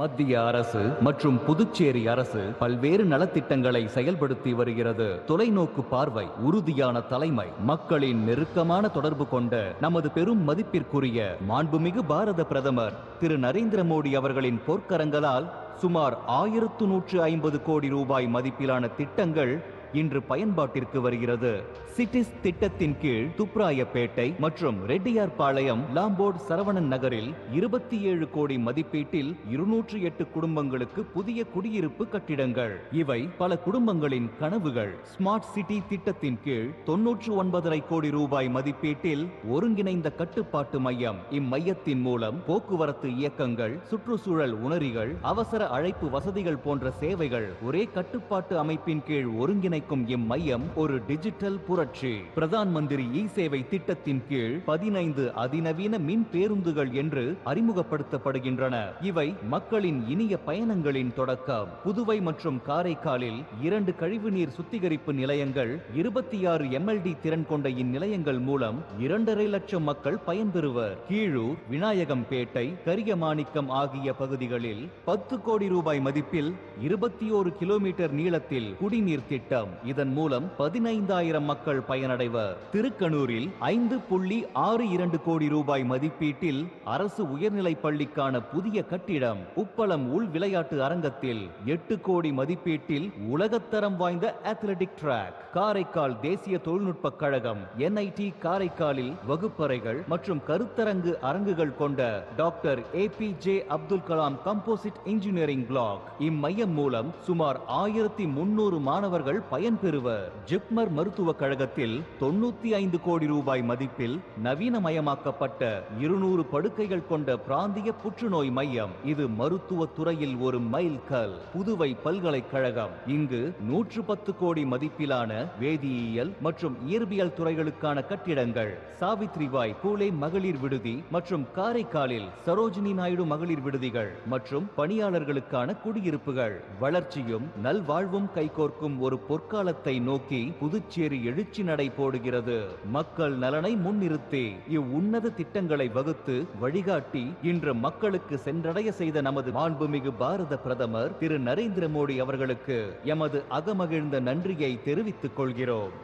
மத்திய அரசு மற்றும் புதுச்சேரி அரசு பல்வேறு நலத்திட்டங்களை செயல்படுத்தி வருகிறது. தொலைநோக்கு பார்வை, உறுதியான தலைமை, மக்களின் நெருக்கமான தொடர்பு கொண்ட நமது பெரும் மதிப்பிற்குரிய மாண்புமிகு பாரத பிரதமர் திரு நரேந்திர மோடி அவர்களின் பொற்கரங்களால் சுமார் 1150 கோடி ரூபாய் மதிப்பிலான திட்டங்கள் இன்று பயன்பாட்டிற்கு வருகிறது. சிட்டிஸ் திட்டத்தின் கீழ் துப்ராயப்பேட்டை மற்றும் ரெட்டியார்பாளையம் லாம்போர்ட் சரவணன் நகரில் 27 கோடி மதிப்பீட்டில் 208 குடும்பங்களுக்கு புதிய குடியிருப்பு கட்டிடங்கள். இவை பல குடும்பங்களின் கனவுகள். ஸ்மார்ட் சிட்டி திட்டத்தின் கீழ் 99.5 கோடி ரூபாய் மதிப்பீட்டில் ஒருங்கிணைந்த கட்டுப்பாட்டு மையம். இம்மையத்தின் மூலம் போக்குவரத்து இயக்கங்கள், சுற்றுச்சூழல் உணரிகள், அவசர அழைப்பு வசதிகள் போன்ற சேவைகள் ஒரே கட்டுப்பாட்டு அமைப்பின் கீழ் ஒருங்கிணை இம்மையம் ஒரு டிஜிட்டல் புரட்சி. பிரதான் மந்திரி இ சேவை திட்டத்தின் கீழ் 15 அதிநவீன மின் பேருந்துகள் என்று அறிமுகப்படுத்தப்படுகின்றன. இவை மக்களின் இனிய பயணங்களின் தொடக்கம். புதுவை மற்றும் காரைக்காலில் 2 கழிவுநீர் சுத்திகரிப்பு நிலையங்கள், 26 MLD திறன் கொண்ட இந்நிலையங்கள் மூலம் 2.5 லட்சம் மக்கள் பயன்பெறுவர். கீழூர், விநாயகம்பேட்டை, கரியமாணிக்கம் ஆகிய பகுதிகளில் 10 கோடி ரூபாய் மதிப்பில் 21 கிலோமீட்டர் நீளத்தில் குடிநீர் திட்டம். இதன் மூலம் 15,000 மக்கள் பயனடைவர். திருக்கனூரில் 5.62 கோடி ரூபாய் மதிப்பீட்டில் அரசு உயர்நிலை பள்ளிக்கான புதிய கட்டிடம். உப்பளம் உள் விளையாட்டு அரங்கத்தில் 8 கோடி மதிப்பீட்டில் உலகத்தரம் வாய்ந்த அத்லெட்டிக் டிராக். காரைக்கால் தேசிய தொழில்நுட்ப கழகம் NIT காரைக்காலில் வகுப்பறைகள் மற்றும் கருத்தரங்கு அரங்குகள் கொண்ட doctor APJ Abdul Kalam composite engineering block. இம்மையம் மூலம் சுமார் 1300 மாணவர்கள் பயன்பெறுவர். ஜிப்மர் மருத்துவக் கழகத்தில் 95 கோடி ரூபாய் மதிப்பில் நவீனமயமாக்கப்பட்ட 200 படுக்கைகள் கொண்ட பிராந்திய புற்றுநோய் மையம். இது மருத்துவ துறையில் ஒரு மைல்கல். புதுவை பல்கலைக்கழகம். இங்கு 110 கோடி மதிப்பிலான வேதியியல் மற்றும் இயற்பியல் துறைகளுக்கான கட்டிடங்கள். சாவித்ரிபாய் பூலே மகளிர் விடுதி மற்றும் காரைக்காலில் சரோஜினி நாயுடு மகளிர் விடுதிகள் மற்றும் பணியாளர்களுக்கான குடியிருப்புகள். வளர்ச்சியும் நல்வாழ்வும் கைகோர்க்கும் ஒரு பொற்காலத்தை நோக்கி புதுச்சேரி எழுச்சி நடை போடுகிறது. மக்கள் நலனை முன்னிறுத்தி இவ்வுன்னத திட்டங்களை வகுத்து வழிகாட்டி இன்று மக்களுக்கு சென்றடைய செய்த நமது மாண்புமிகு பாரத பிரதமர் திரு நரேந்திர மோடி அவர்களுக்கு எமது அகமகிழ்ந்த நன்றியை தெரிவித்துக் கொள்கிறோம்.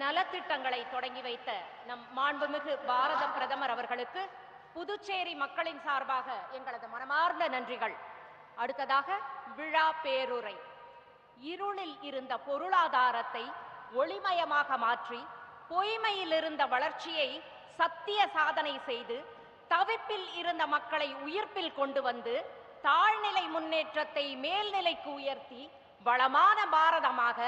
நலத்திட்டங்களை தொடங்கி வைத்த நம் மாண்புமிகு பாரத பிரதமர் அவர்களுக்கு புதுச்சேரி மக்களின் சார்பாக எங்களது மனமார்ந்த நன்றிகள். அடுத்ததாக விழா பேருரை. இருளில் இருந்த பொருளாதாரத்தை ஒளிமயமாக மாற்றி பொய்மையில் இருந்த வளர்ச்சியை சத்திய சாதனை செய்து தவிப்பில் இருந்த மக்களை உயிர்ப்பில் கொண்டு வந்து தாழ்நிலை முன்னேற்றத்தை மேல்நிலைக்கு உயர்த்தி வளமான பாரதமாக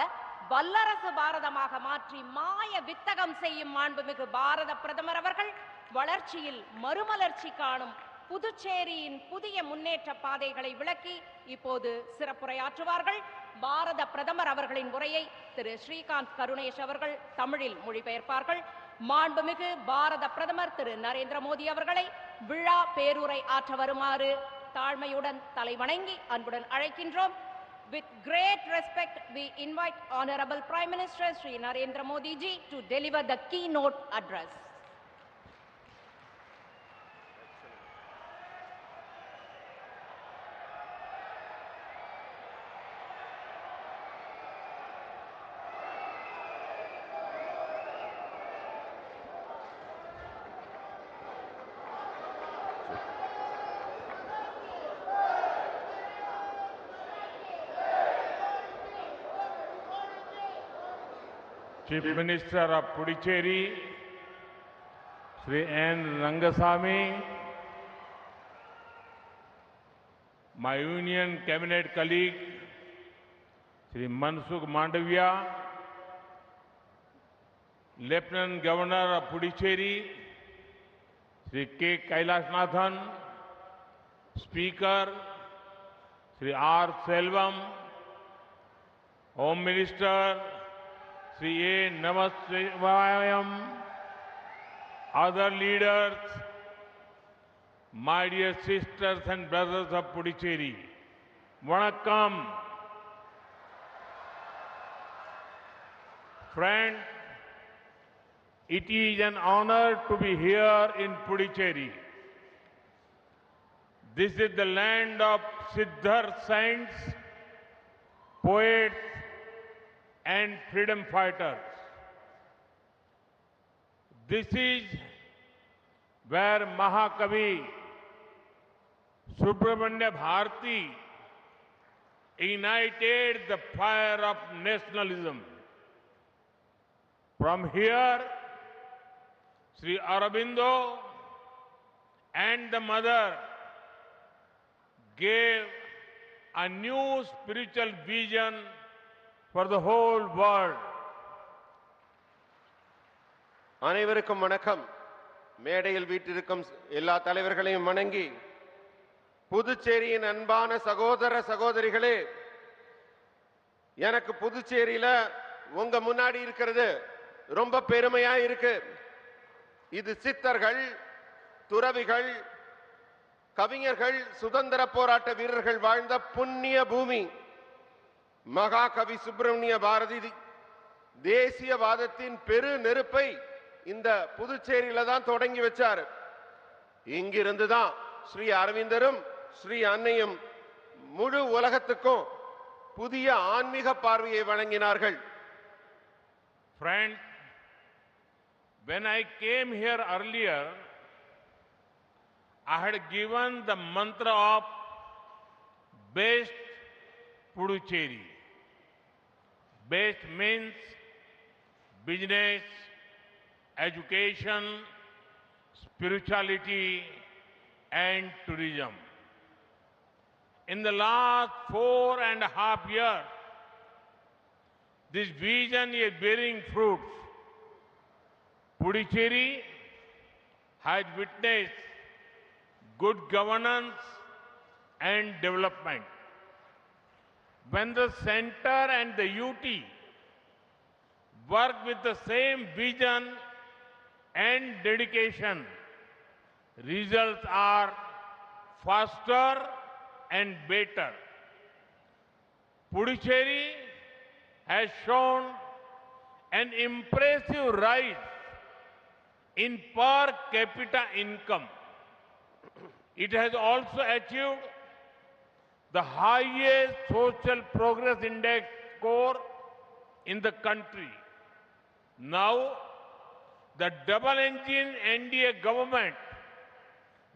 வல்லரசு பாரதமாக மாற்றி மாய வித்தகம் செய்யும் மாண்புமிகு பாரத பிரதமர் அவர்கள் வளர்ச்சியில் மறுமலர்ச்சி காணும் புதுச்சேரியின் புதிய முன்னேற்ற பாதைகளை விளக்கி இப்போது சிறப்புரையாற்றுவார்கள். பாரத பிரதமர் அவர்களின் உரையை திரு ஸ்ரீகாந்த் கருணேஷ் அவர்கள் தமிழில் மொழிபெயர்ப்பார்கள். மாண்புமிகு பாரத பிரதமர் திரு நரேந்திர மோடி அவர்களை விழா பேருரை ஆற்ற வருமாறு தாழ்மையுடன் தலைவணங்கி அன்புடன் அழைக்கின்றோம். With great respect, we invite Honorable Prime Minister Sri Narendra Modi ji to deliver the keynote address. Chief Minister of Puducherry, Sri N. Rangasamy, my Union Cabinet colleague, Sri Mansukh Mandavia, Lieutenant Governor of Puducherry, Sri K. Kailasnathan, Speaker, Sri R. Selvam, Home Minister, Sri A. Namaskayam, other leaders, my dear sisters and brothers of Puducherry, Vanakkam. Friends, it is an honor to be here in Puducherry. This is the land of Siddhar saints, poets, and freedom fighters. This is where Mahakavi Subramanya Bharati ignited the fire of nationalism. From here, Sri Aurobindo and the mother gave a new spiritual vision for the whole world. அனைவருக்கும் வணக்கம். மேடையில் வீற்றிருக்கும் எல்லா தலைவர்களையும் வணங்கி, புதுச்சேரியின் அன்பான சகோதர சகோதரிகளே, எனக்கு புதுச்சேரியில உங்க முன்னாடி இருக்கிறது ரொம்ப பெருமையா இருக்கு. இது சித்தர்கள், துறவிகள், கவிஞர்கள், சுதந்திர போராட்ட வீரர்கள் வாழ்ந்த புண்ணிய பூமி. மகாகவி சுப்பிரமணிய பாரதி தேசியவாதத்தின் பெரு நெருப்பை இந்த புதுச்சேரியில தான் தொடங்கி வச்சார். இங்கிருந்து தான் ஸ்ரீ அரவிந்தரும் ஸ்ரீ அன்னையும் முழு உலகத்துக்கும் புதிய ஆன்மீக பார்வையை வழங்கினார்கள். Friends, when I came here earlier, I had given the mantra of best Puducherry. Best means business, education, spirituality and tourism. In the last 4.5 years, this vision is bearing fruits. Puducherry has witnessed good governance and development. When the center and the UT work with the same vision and dedication, results are faster and better. Puducherry has shown an impressive rise in per capita income. It has also achieved the highest social progress index score in the country. Now, the double-engine NDA government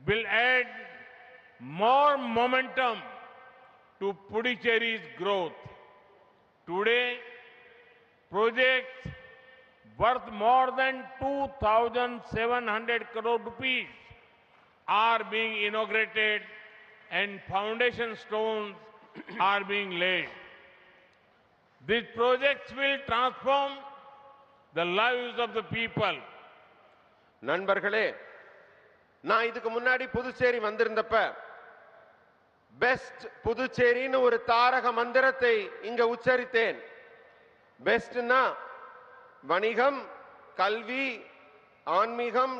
will add more momentum to Puducherry's growth. Today, projects worth more than 2,700 crore rupees are being inaugurated and foundation stones are being laid. These projects will transform the lives of the people. நண்பர்களே, நான் இதுக்கு முன்னாடி Puducherry வந்திருந்தப்ப best புதுச்சேரின்னு ஒரு தாரக மந்திரத்தை இங்க உச்சரித்தேன். பெஸ்ட்னா வணிகம், கல்வி, ஆன்மீகம்,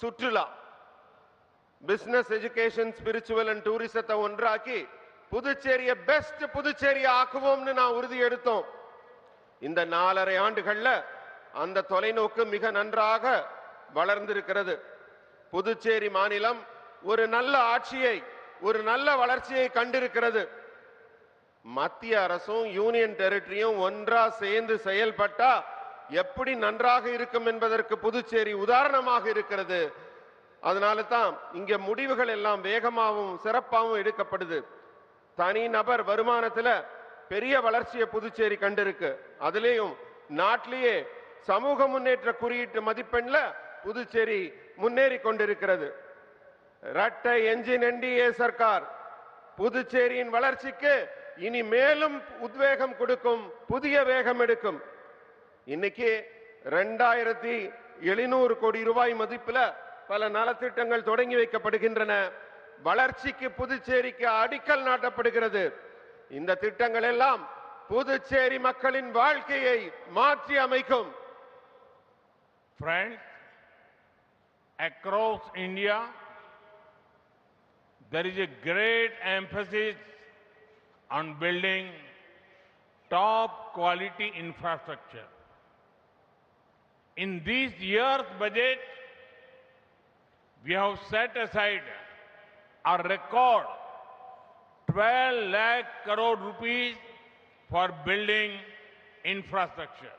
சுற்றுலா, பிசினஸ், எஜுகேஷன், ஸ்பிரிச்சுவல் அண்ட் டூரிசத்தை ஒன்றாக்கி புதுச்சேரியை பெஸ்ட் புதுச்சேரி ஆக்குவோம்னு நான் உறுதி எடுத்தோம். இந்த 4.5 ஆண்டுகள்ல அந்த தொலைநோக்கு மிக நன்றாக வளர்ந்திருக்கிறது. புதுச்சேரி மாநிலம் ஒரு நல்ல ஆட்சியை, ஒரு நல்ல வளர்ச்சியை கண்டிருக்கிறது. மத்திய அரசும் யூனியன் டெரிட்டரியும் ஒன்றா சேர்ந்து செயல்பட்டா எப்படி நன்றாக இருக்கும் என்பதற்கு புதுச்சேரி உதாரணமாக இருக்கிறது. அதனால தான் இங்க முடிவுகள் எல்லாம் வேகமாகவும் சிறப்பாகவும் எடுக்கப்படுது. தனி நபர் வருமானத்துல பெரிய வளர்ச்சியை புதுச்சேரி கண்டிருக்கு. அதுலயும் நாட்டிலேயே சமூக முன்னேற்ற குறியீட்டு மதிப்பெண்ல புதுச்சேரி முன்னேறி கொண்டிருக்கிறது. இரட்டை என்ஜின் என்டிஏ சர்க்கார் புதுச்சேரியின் வளர்ச்சிக்கு இனி மேலும் உத்வேகம் கொடுக்கும், புதிய வேகம் எடுக்கும். இன்னைக்கு 2700 கோடி ரூபாய் மதிப்புல பல நலத்திட்டங்கள் தொடங்கி வைக்கப்படுகின்றன. வளர்ச்சிக்கு புதுச்சேரிக்கு அடிக்கல் நாட்டப்படுகிறது. இந்த திட்டங்கள் எல்லாம் புதுச்சேரி மக்களின் வாழ்க்கையை மாற்றி அமைக்கும். Friends, across India, there is a great emphasis on building top quality infrastructure. In this year's budget, we have set aside a record 12 lakh crore rupees for building infrastructure.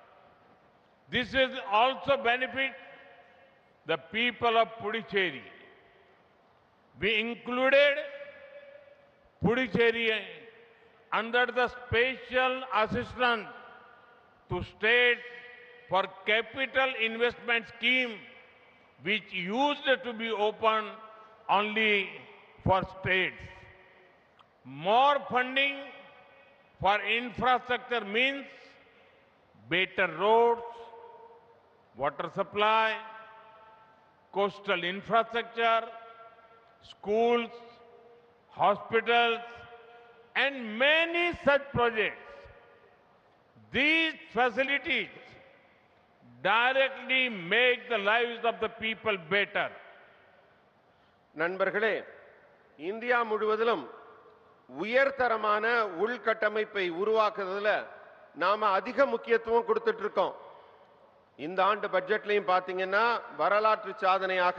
This will also benefit the people of Puducherry. We included Puducherry under the special assistance to state for capital investment scheme, which used to be open only for states. More funding for infrastructure means better roads, water supply, coastal infrastructure, schools, hospitals, and many such projects. These facilities directly make the lives of the people better. நண்பர்களே, India முழுவதிலும் உயர்தரமான உள்கட்டமைப்பை உருவாக்குறதுல நாம அதிக முக்கியத்துவம் கொடுத்துட்டு இருக்கோம். இந்த ஆண்டு பட்ஜெட்லையும் பாத்தீங்கன்னா வரலாற்று சாதனையாக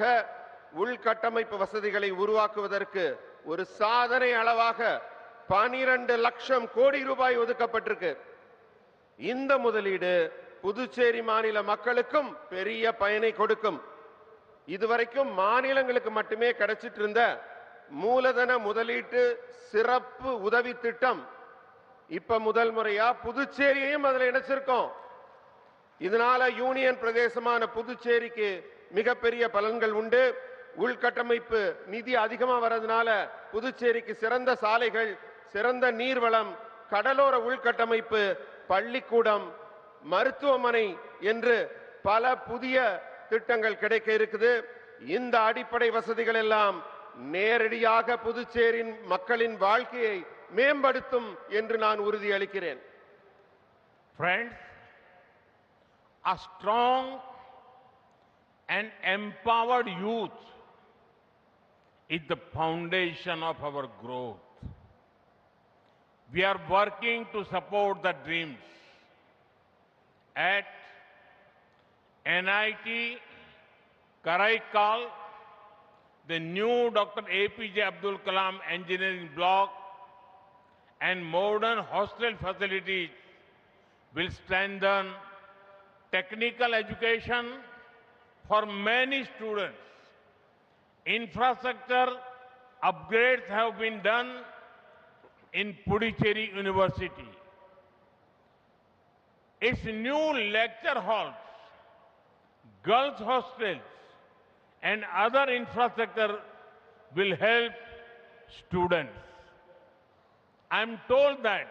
உள்கட்டமைப்பு வசதிகளை உருவாக்குவதற்கு ஒரு சாதனை அளவாக 12 லட்சம் கோடி ரூபாய் ஒதுக்கப்பட்டிருக்கு. இந்த முதலீடு புதுச்சேரி மாநில மக்களுக்கும் பெரிய பயனை கொடுக்கும். இதுவரைக்கும் மாநிலங்களுக்கு மட்டுமே கிடைச்சிட்டு இருந்த மூலதன முதலீட்டு சிறப்பு உதவி திட்டம் இப்ப முதல் முறையா புதுச்சேரியையும் அதுல இணைச்சிருக்கோம். இதனால யூனியன் பிரதேசமான புதுச்சேரிக்கு மிகப்பெரிய பலன்கள் உண்டு. உள்கட்டமைப்பு நிதி அதிகமா வரதுனால புதுச்சேரிக்கு சிறந்த சாலைகள், சிறந்த நீர்வளம், கடலோர உள்கட்டமைப்பு, பள்ளிக்கூடம், மருத்துவமனை என்று பல புதிய திட்டங்கள் கிடைக்க இருக்குது. இந்த அடிப்படை வசதிகள் எல்லாம் நேரடியாக புதுச்சேரியின் மக்களின் வாழ்க்கையை மேம்படுத்தும் என்று நான் உறுதியளிக்கிறேன். Friends, a strong and empowered youth is the foundation of our growth. We are working to support the dreams. At NIT Karaikal, the new Dr. APJ Abdul Kalam Engineering Block and modern hostel facilities will strengthen technical education for many students. Infrastructure upgrades have been done in Puducherry University. Its new lecture halls, girls' hostels, and other infrastructure will help students. I am told that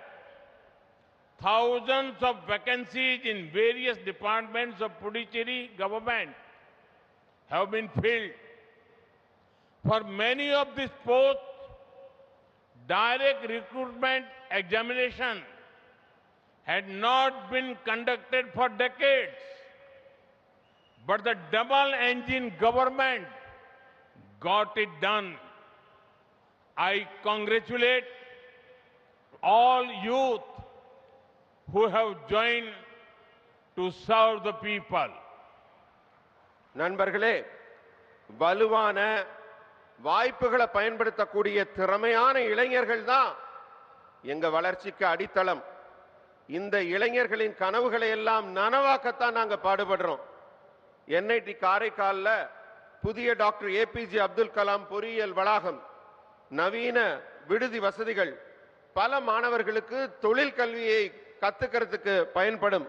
thousands of vacancies in various departments of Puducherry government have been filled. For many of these posts, direct recruitment examination had not been conducted for decades. But the double-engine government got it done. I congratulate all youth who have joined to serve the people. நண்பர்களே, வலுவான வாய்ப்புகளை பயன்படுத்தக்கூடிய திறமையான இளைஞர்கள் தான் எங்க வளர்ச்சிக்கு அடித்தளம். இந்த இளைஞர்களின் கனவுகளை எல்லாம் நனவாக்கத்தான் நாங்க பாடுபடுறோம். NIT காரைக்கால்ல புதிய டாக்டர் APJ அப்துல் கலாம் பொறியியல் வளாகம், நவீன விடுதி வசதிகள் பல மாணவர்களுக்கு தொழில் கல்வியை கத்துக்கிறதுக்கு பயன்படும்.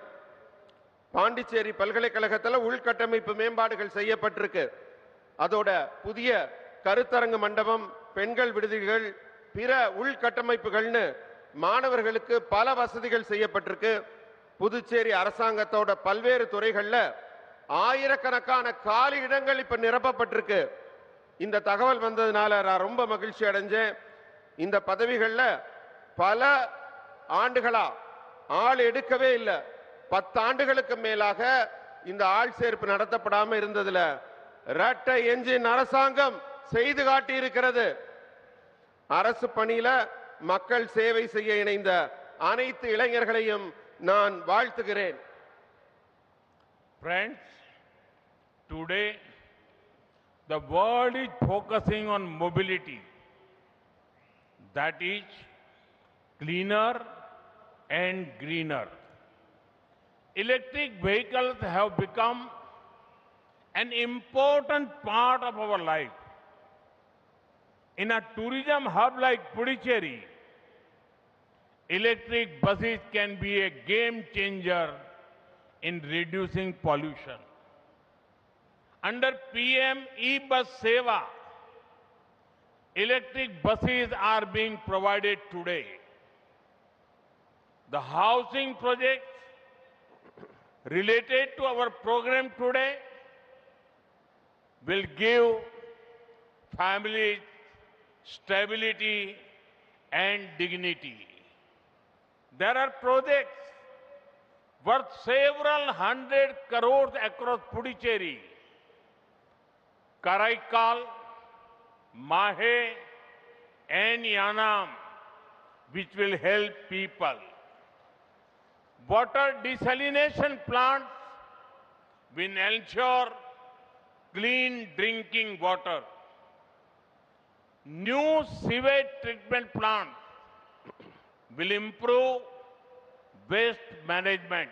பாண்டிச்சேரி பல்கலைக்கழகத்தில் உள்கட்டமைப்பு மேம்பாடுகள் செய்யப்பட்டிருக்கு. அதோட புதிய கருத்தரங்கு மண்டபம், பெண்கள் விடுதிகள், பிற உள்கட்டமைப்புகள்னு மாணவர்களுக்கு பல வசதிகள் செய்யப்பட்டிருக்கு. புதுச்சேரி அரசாங்கத்தோட பல்வேறு துறைகள்ல ஆயிரக்கணக்கான காலி இடங்கள் இப்ப நிரப்பப்பட்டிருக்கு. இந்த தகவல் வந்ததுனால நான் ரொம்ப மகிழ்ச்சி அடைஞ்சேன். இந்த பதவிகள்ல பல ஆண்டுகளா ஆள் எடுக்கவே இல்லை. 10 ஆண்டுகளுக்கு மேலாக இந்த ஆள் சேர்ப்பு நடத்தப்படாம இருந்ததுல இரட்டை என்ஜின் அரசாங்கம் செய்து காட்டி இருக்கிறது. அரசு பணியில மக்கள் சேவை செய்ய இணைந்த அனைத்து இளைஞர்களையும் நான் வாழ்த்துகிறேன். Friends, today the world is focusing on mobility, that is cleaner and greener. Electric vehicles have become an important part of our life. In a tourism hub like Puducherry, electric buses can be a game changer in reducing pollution. Under PM E-Bus Seva, electric buses are being provided today. The housing projects related to our program today will give families stability and dignity. There are projects worth several hundred crores across Puducherry, Karaikal, Mahe and Yanam, which will help people. Water desalination plants will ensure clean drinking water. New sewage treatment plants will improve waste management.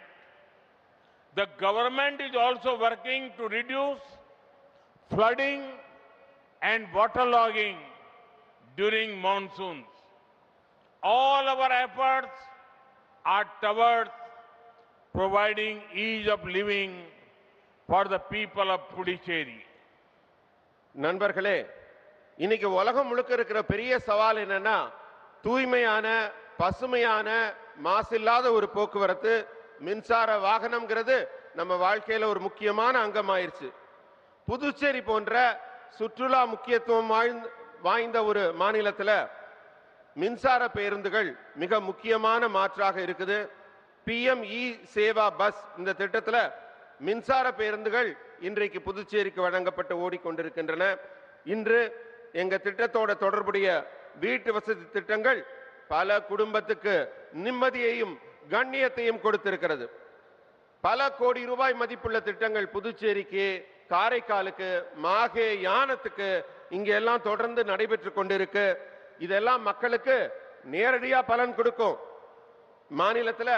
The government is also working to reduce flooding and waterlogging during monsoons. All our efforts are towards providing ease of living for the people of Puducherry. நண்பர்களே, இன்னைக்கு உலகம் முழுக்க இருக்கிற பெரிய சவால் என்னன்னா தூய்மையான பசுமையான மாசில்லாத ஒரு போக்குவரத்து. மின்சார வாகனம்ங்கிறது நம்ம வாழ்க்கையில ஒரு முக்கியமான அங்கமாயிருச்சு. புதுச்சேரி போன்ற சுற்றுலா முக்கியத்துவம் வாய்ந்த ஒரு மாநிலத்தில் மின்சார பேருந்துகள் மிக முக்கியமான மாற்றாக இருக்குது. PM இ சேவா பஸ் இந்த திட்டத்தில் மின்சார பேருந்துகள் இன்றைக்கு புதுச்சேரிக்கு வழங்கப்பட்டு ஓடிக்கொண்டிருக்கின்றன. இன்று எங்க திட்டத்தோட தொடர்புடைய வீட்டு வசதி திட்டங்கள் பல குடும்பத்துக்கு நிம்மதியையும் கண்ணியத்தையும் கொடுத்திருக்கிறது. பல கோடி ரூபாய் மதிப்புள்ள திட்டங்கள் புதுச்சேரிக்கு, காரைக்காலுக்கு, மாகே, யானத்துக்கு இங்க எல்லாம் தொடர்ந்து நடைபெற்று கொண்டிருக்கு. இதெல்லாம் மக்களுக்கு நேரடியா பலன் கொடுக்கும். மாநிலத்தில்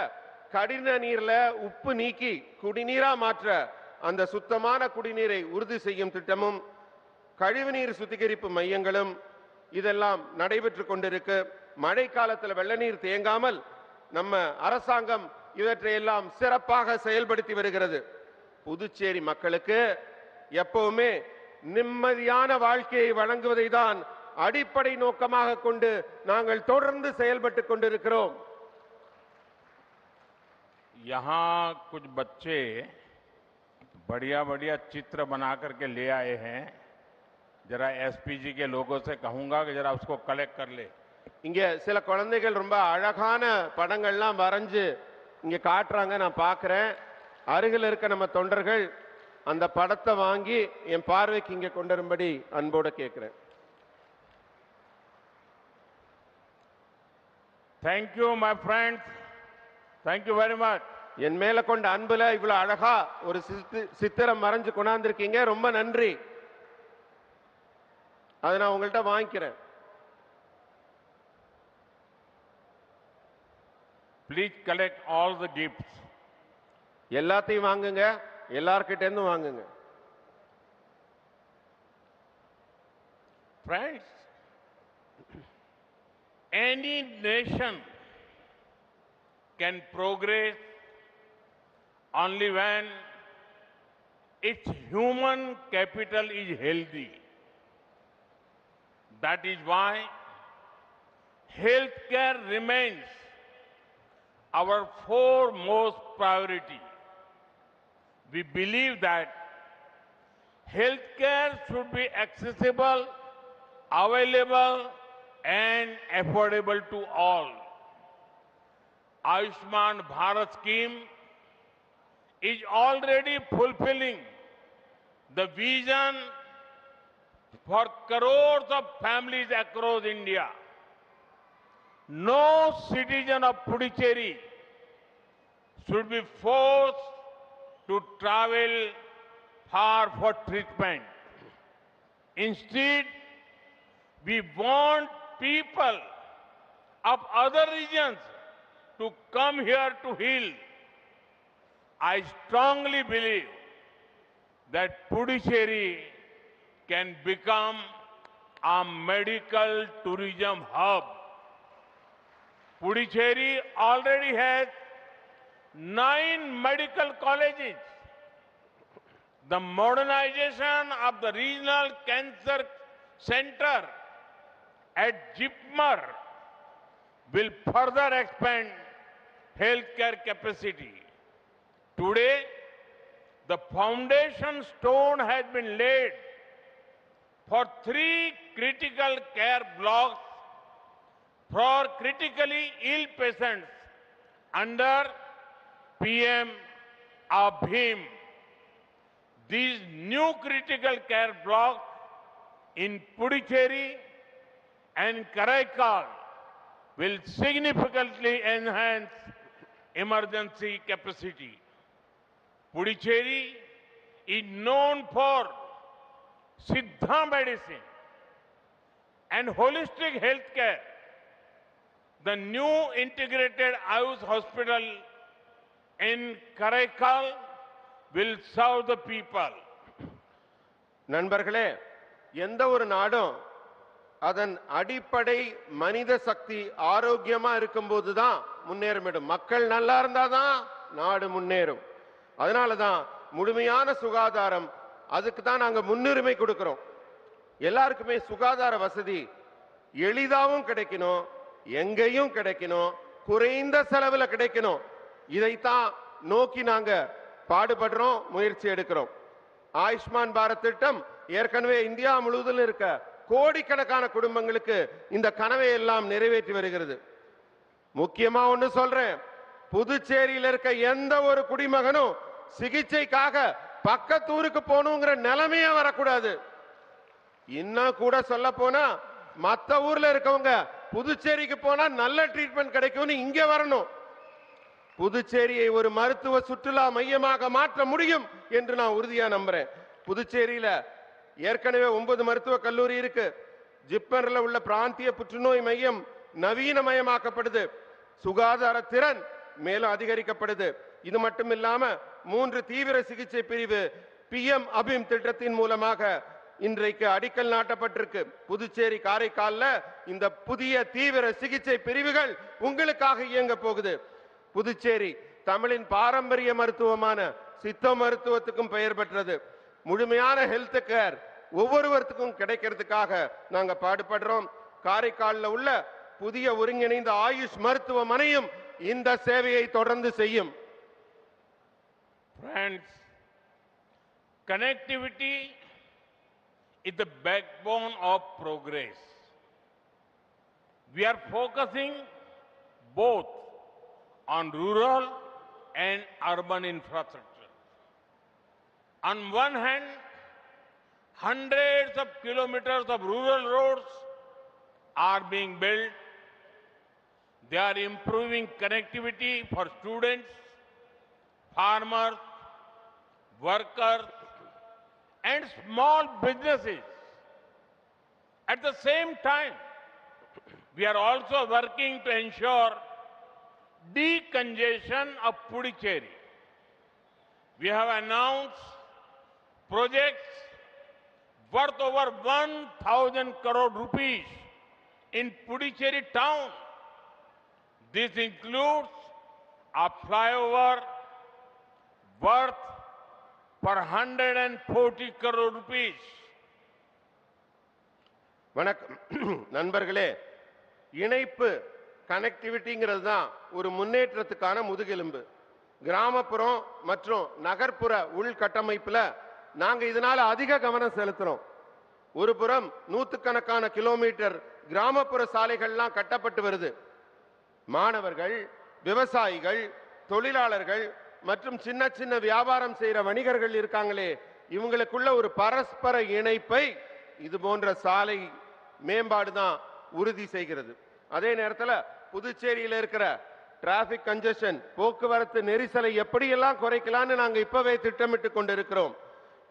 கடின நீர்ல உப்பு நீக்கி குடிநீரா மாற்ற அந்த சுத்தமான குடிநீரை உறுதி செய்யும் திட்டமும் கழிவுநீர் சுத்திகரிப்பு மையங்களும் இதெல்லாம் நடைபெற்று கொண்டிருக்கு. மழை காலத்தில் வெள்ள நீர் தேங்காமல் நம்ம அரசாங்கம் இவற்றையெல்லாம் சிறப்பாக செயல்படுத்தி வருகிறது. புதுச்சேரி மக்களுக்கு எப்பவுமே நிம்மதியான வாழ்க்கையை வழங்குவதை தான் அடிப்படை நோக்கமாக கொண்டு நாங்கள் தொடர்ந்து செயல்பட்டு கொண்டிருக்கிறோம். यहाँ कुछ बच्चे बढ़िया बढ़िया चित्र बना करके ले आए हैं. जरा SPG के लोगों से कहूंगा कि जरा उसको कलेक्ट कर ले. இங்க சில குழந்தைகள் ரொம்ப அழகான படங்கள்லாம் வரைஞ்சு இங்க காட்டுறாங்க, நான் பார்க்கிறேன். அருகில் இருக்க நம்ம தொண்டர்கள் அந்த படத்தை வாங்கி என் பார்வைக்கு இங்க கொண்டு வரும்படி அன்போடு கேட்கிறேன். Thank you, my friends. Thank you very much. என் மேல கொண்ட அன்புல இவ்வளவு அழகா ஒரு சித்திரம் மறைஞ்சு கொண்டாந்துருக்கீங்க, ரொம்ப நன்றி. அதை நான் உங்கள்கிட்ட வாங்கிக்கிறேன். Please collect all the gifts. எல்லாத்தையும் வாங்குங்க, எல்லார்கிட்ட இருந்தும் வாங்குங்க. Friends, any nation can progress only when its human capital is healthy. That is why healthcare remains our foremost priority. We believe that healthcare should be accessible, available, and affordable to all. Ayushman Bharat scheme is already fulfilling the vision for crores of families across India. No citizen of Puducherry should be forced to travel far for treatment. Instead, we want people of other regions to come here to heal. I strongly believe that Puducherry can become a medical tourism hub. Puducherry already has 9 medical colleges. The modernization of the regional cancer center at Jipmer will further expand healthcare capacity. Today, the foundation stone has been laid for 3 critical care blocks for critically ill patients under PM Abhim. These new critical care blocks in Puducherry and Karaikal will significantly enhance emergency capacity. Puducherry is known for Siddha medicine and holistic healthcare. The new integrated Ayush hospital in Karaikal will serve the people. நண்பர்களே, எந்த ஒரு நாடும் அதன் அடிப்படை மனித சக்தி ஆரோக்கியமா இருக்கும்போது தான் முன்னேற முடியும். மக்கள் நல்லா இருந்தாதான் நாடு முன்னேறும். அதனால தான் முழுமையான சுகாதாரம், அதுக்கு தான் நாங்க முன்னுரிமை கொடுக்கிறோம். எல்லாருக்குமே சுகாதார வசதி எளிதாவும் கிடைக்கணும், எங்கேயும் கிடைக்கணும், குறைந்த செலவுல கிடைக்கணும். இதைத்தான் நோக்கி நாங்க பாடுபடுறோம், முயற்சி எடுக்கிறோம். ஆயுஷ்மான் பாரத் திட்டம் ஏற்கனவே இந்தியா முழுவதும் இருக்க கோடிக்கணக்கான குடும்பங்களுக்கு இந்த கனவை எல்லாம் நிறைவேற்றி வருகிறது. முக்கியமா ஒண்ணு சொல்றேன், புதுச்சேரியில் இருக்க எந்த ஒரு குடிமகனும் சிகிச்சைக்காக பக்கத்தூருக்கு போகணுங்கிற நிலைமையே வரக்கூடாது. இன்னும் கூட சொல்ல போனா மத்த ஊர்ல இருக்கவங்க புதுச்சேரிக்கு போனா நல்ல ட்ரீட்மெண்ட் கிடைக்கும்னு இங்க வரணும். புதுச்சேரியை ஒரு மருத்துவ சுற்றுலா மையமாக மாற்ற முடியும் என்று நான் உறுதியா நம்புறேன். புதுச்சேரியில ஏற்கனவே 9 மருத்துவக் கல்லூரி இருக்கு. ஜிப்மர்ல உள்ள பிராந்திய புற்றுநோய் மையம் நவீனமயமாக்கப்படுது. சுகாதார திறன் மேலும் அதிகரிக்கப்படுது. இது மட்டும் இல்லாம 3 தீவிர சிகிச்சை பிரிவு PM அபிம் திட்டத்தின் மூலமாக இன்றைக்கு அடிக்கல் நாட்டப்பட்டிருக்கு. புதுச்சேரி காரைக்கால்ல இந்த புதிய தீவிர சிகிச்சை பிரிவுகள் உங்களுக்காக இயங்க போகுது. புதுச்சேரி தமிழின் பாரம்பரிய மருத்துவமான சித்த மருத்துவத்துக்கும் பெயர் பெற்றது. முழுமையான ஹெல்த் கேர் ஒவ்வொருவருக்கும் கிடைக்கிறதுக்காக நாங்க பாடுபடுறோம். காரைக்கால்ல உள்ள புதிய ஒருங்கிணைந்த ஆயுஷ் மருத்துவமனையும் இந்த சேவையை தொடர்ந்து செய்யும். Friends, connectivity is the backbone of progress. We are focusing both on rural and urban infrastructure. On one hand, hundreds of kilometers of rural roads are being built. They are improving connectivity for students, farmers, workers, and small businesses. At the same time, we are also working to ensure decongestion of Puducherry. We have announced projects worth over 1,000 crore rupees in Puducherry town. This includes a flyover worth per 140 crore rupees. வணக்கம் நண்பர்களே, இணைப்பு கனெக்டிவிட்டிங்கிறது தான் ஒரு முன்னேற்றத்துக்கான முதுகெலும்பு. கிராமப்புறம் மற்றும் நகர்ப்புற உள்கட்டமைப்புல நாங்க இதனால அதிக கவனம் செலுத்துறோம். ஒரு புறம் நூற்றுக்கணக்கான கிலோமீட்டர் கிராமப்புற சாலைகள்லாம் கட்டப்பட்டு வருது. மாணவர்கள், விவசாயிகள், தொழிலாளர்கள் மற்றும் சின்ன சின்ன வியாபாரம் செய்யற வணிகர்கள் இருக்காங்களே, இவங்களுக்குள்ள ஒரு பரஸ்பர இணைப்பை இது போன்ற சாலை மேம்பாடு தான் உறுதி செய்கிறது. அதே நேரத்தில் புதுச்சேரியில் இருக்கிற டிராபிக் கன்ஜெஷன், போக்குவரத்து நெரிசலை எப்படியெல்லாம் குறைக்கலாம்னு நாங்க இப்பவே திட்டமிட்டு கொண்டிருக்கிறோம்.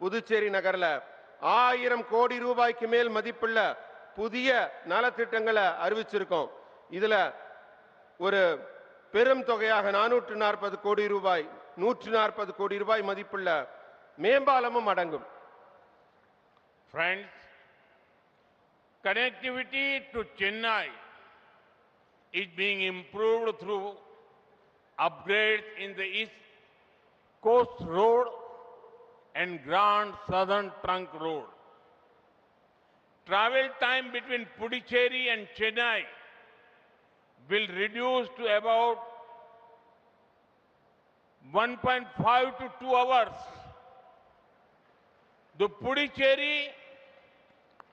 புதுச்சேரி நகர்ல 1000 கோடி ரூபாய்க்கு மேல் மதிப்புள்ள புதிய நலத்திட்டங்களை அறிவிச்சிருக்கோம். இதுல ஒரு பெரும் தொகையாக 440 கோடி ரூபாய், 140 கோடி ரூபாய் மதிப்புள்ள மேம்பாலமும் அடங்கும். Friends, connectivity to Chennai is being improved through upgrades in the East Coast Road and Grand Southern Trunk Road. Travel time between Puducherry and Chennai will reduce to about 1.5 to 2 hours. The Puducherry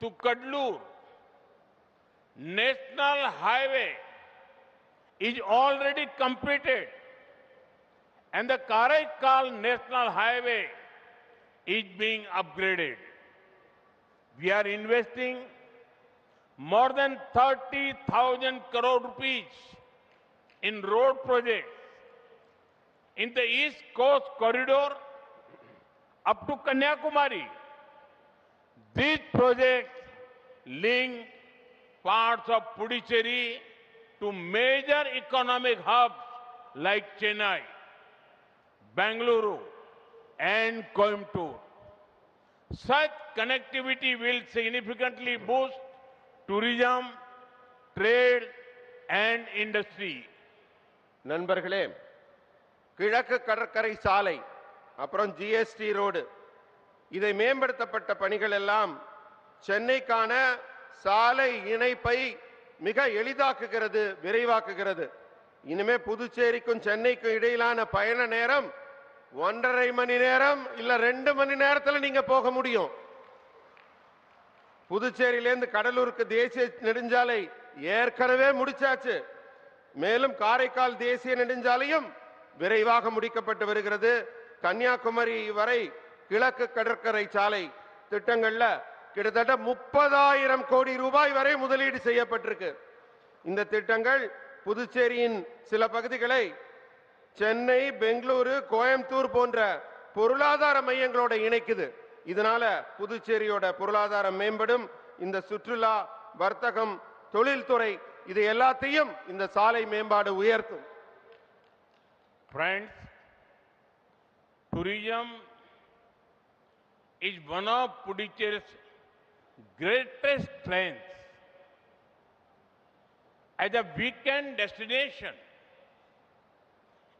to Kadlur National Highway is already completed, and the Karaikal National Highway is being upgraded. We are investing more than 30,000 crore rupees in road projects in the East Coast Corridor up to Kanyakumari. These projects link parts of Puducherry to major economic hubs like Chennai, Bengaluru, and Coimbatore. Such connectivity will significantly boost tourism, trade, and industry. நண்பர்களே, கிழக்கு கடற்கரை சாலை, அப்புறம் GST road, இதை மேம்படுத்தப்பட்ட பணிகள் எல்லாம் சென்னைக்கான சாலை இணைப்பை மிக எளிதாக்குகிறது, விரைவாக்குகிறது. இனிமே புதுச்சேரிக்கும் சென்னைக்கும் இடையிலான பயண நேரம் 1.5 மணி நேரம் இல்ல 2 மணி நேரத்தில் நீங்க போக முடியும். புதுச்சேரியிலிருந்து கடலூருக்கு தேசிய நெடுஞ்சாலை ஏற்கனவே முடிச்சாச்சு. மேலும் காரைக்கால் தேசிய நெடுஞ்சாலையும் விரைவாக முடிக்கப்பட்டு வருகிறது. கன்னியாகுமரி வரை கிழக்கு கடற்கரை சாலை திட்டங்கள்ல கிட்டத்தட்ட 30,000 கோடி ரூபாய் வரை முதலீடு செய்யப்பட்டிருக்கு. இந்த திட்டங்கள் புதுச்சேரியின் சில பகுதிகளை சென்னை, பெங்களூரு, கோயம்புத்தூர் போன்ற பொருளாதார மையங்களோட இணைக்குது. இதனால புதுச்சேரியோட பொருளாதாரம் மேம்படும். இந்த சுற்றுலா, வர்த்தகம், தொழில்துறை இது எல்லாத்தையும் இந்த சாலை மேம்பாடு உயர்த்தும். Friends, tourism is one of Puducherry's greatest strengths. As a weekend destination,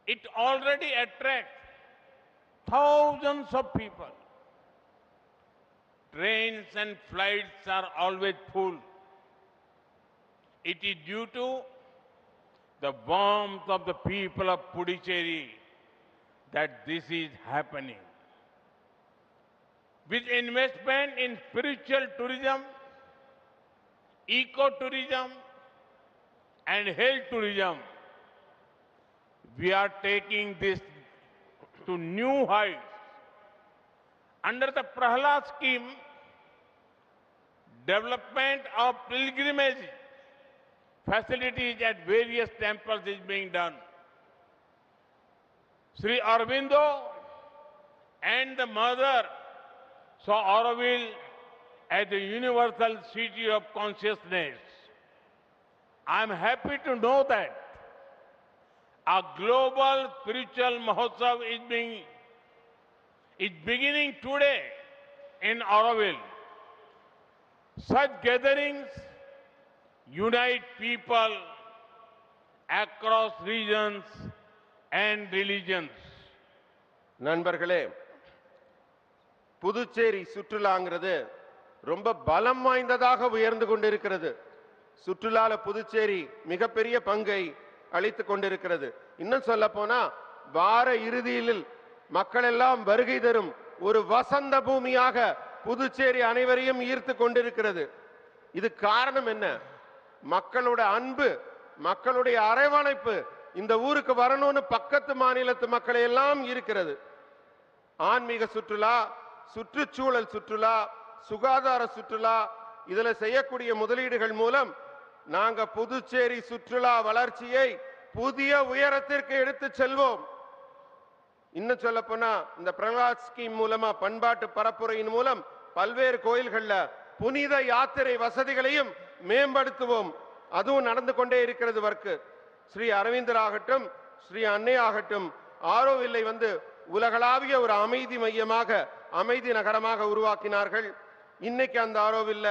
it already attracts thousands of people. Trains and flights are always full. It is due to the warmth of the people of Puducherry that this is happening. With investment in spiritual tourism, ecotourism, and health tourism, we are taking this to new heights. Under the Prahalad scheme, development of pilgrimage facilities at various temples is being done. Sri Aurobindo and the mother saw Auroville as the universal city of consciousness. I am happy to know that a global spiritual Mahotsav is beginning today in Auroville. Such gatherings unite people across regions and religions. நண்பர்களே, புதுச்சேரி சுற்றுலாங்கிறது ரொம்ப பலம் வாய்ந்ததாக உயர்ந்து கொண்டிருக்கிறது. சுற்றுலால புதுச்சேரி மிகப்பெரிய பங்கை அளித்துக் கொண்டிருக்கிறது. இன்னும் சொல்ல போனா வார இறுதியில் மக்கள் எல்லாம் வருகை தரும் ஒரு வசந்த பூமியாக புதுச்சேரி அனைவரையும் ஈர்த்து கொண்டிருக்கிறது. இது காரணம் என்ன? மக்களோட அன்பு, மக்களுடைய அரவணைப்பு. இந்த ஊருக்கு வரணும்னு பக்கத்து மாநிலத்து மக்களை எல்லாம் இருக்கிறது. ஆன்மீக சுற்றுலா, சுற்றுச்சூழல் சுற்றுலா, சுகாதார சுற்றுலா, இதுல செய்யக்கூடிய முதலீடுகள் மூலம் நாங்க புதுச்சேரி சுற்றுலா வளர்ச்சியை புதிய உயரத்திற்கு எடுத்து செல்வோம். இன்னும் சொல்ல போனா இந்த பிரகலாத் ஸ்கீம் மூலமா பண்பாட்டு பரப்புரையின் மூலம் பல்வேறு கோயில்கள்ல புனித யாத்திரை வசதிகளையும் மேம்படுத்துவோம். அதுவும் நடந்து கொண்டே இருக்கிறது வர்க்கு. ஸ்ரீ அரவிந்தர் ஆகட்டும், ஸ்ரீ அன்னை ஆகட்டும், ஆரோவில்லை வந்து உலகளாவிய ஒரு அமைதி மையமாக, அமைதி நகரமாக உருவாக்கினார்கள். இன்னைக்கு அந்த ஆரோவில்ல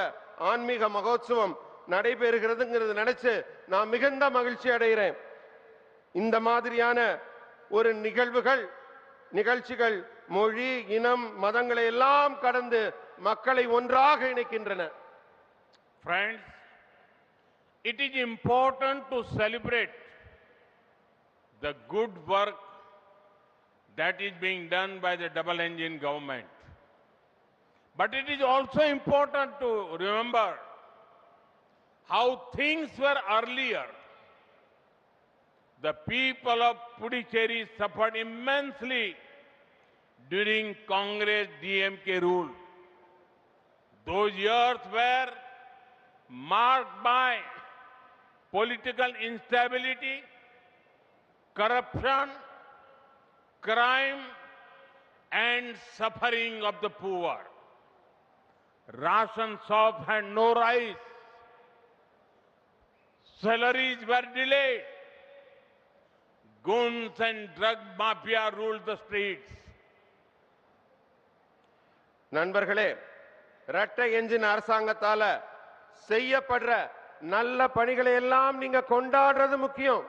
ஆன்மீக மகோத்சவம் நடைபெறுகிறதுங்கிறது நினைச்சு நான் மிகுந்த மகிழ்ச்சி அடைகிறேன். இந்த மாதிரியான ஒரு நிகழ்ச்சிகள் மொழி, இனம், மதங்களை எல்லாம் கடந்து மக்களை ஒன்றாக இணைக்கின்றன. Friends, it is important to celebrate the good work that is being done by the double engine government. But it is also important to remember how things were earlier. The people of Puducherry suffered immensely during Congress DMK rule. Those years were marked by political instability, corruption, crime, and suffering of the poor. Ration shops had no rice. Salaries were delayed. Guns and drug mafia ruled the streets. நண்பர்களே, இரட்டை engine அரசாங்கத்தால செய்யப்படுற நல்ல பணிகளை எல்லாம் நீங்க கொண்டாடுறது முக்கியம்.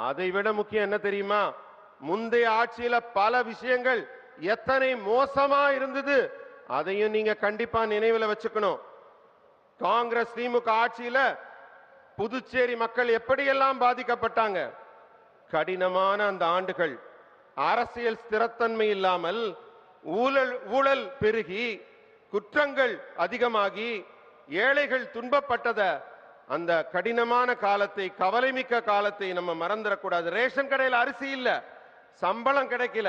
அதை விட முக்கியம் என்ன தெரியுமா? முந்தைய ஆட்சியில பல விஷயங்கள் எத்தனை மோசமா இருந்தது அதையும் நீங்க கண்டிப்பா நினைவுல வச்சுக்கணும். காங்கிரஸ் திமுக ஆட்சியில புதுச்சேரி மக்கள் எப்படியெல்லாம் பாதிக்கப்பட்டாங்க. கடினமான அந்த ஆண்டுகள் அரசியல் ஸ்திரத்தன்மை இல்லாமல் ஊழல் பெருகி குற்றங்கள் அதிகமாகி ஏழைகள் துன்பப்பட்டத அந்த கடினமான காலத்தை, கவலைமிக்க காலத்தை நம்ம மறந்துடக்கூடாது. ரேஷன் கடையில் அரிசி இல்ல, சம்பளம் கிடைக்கல,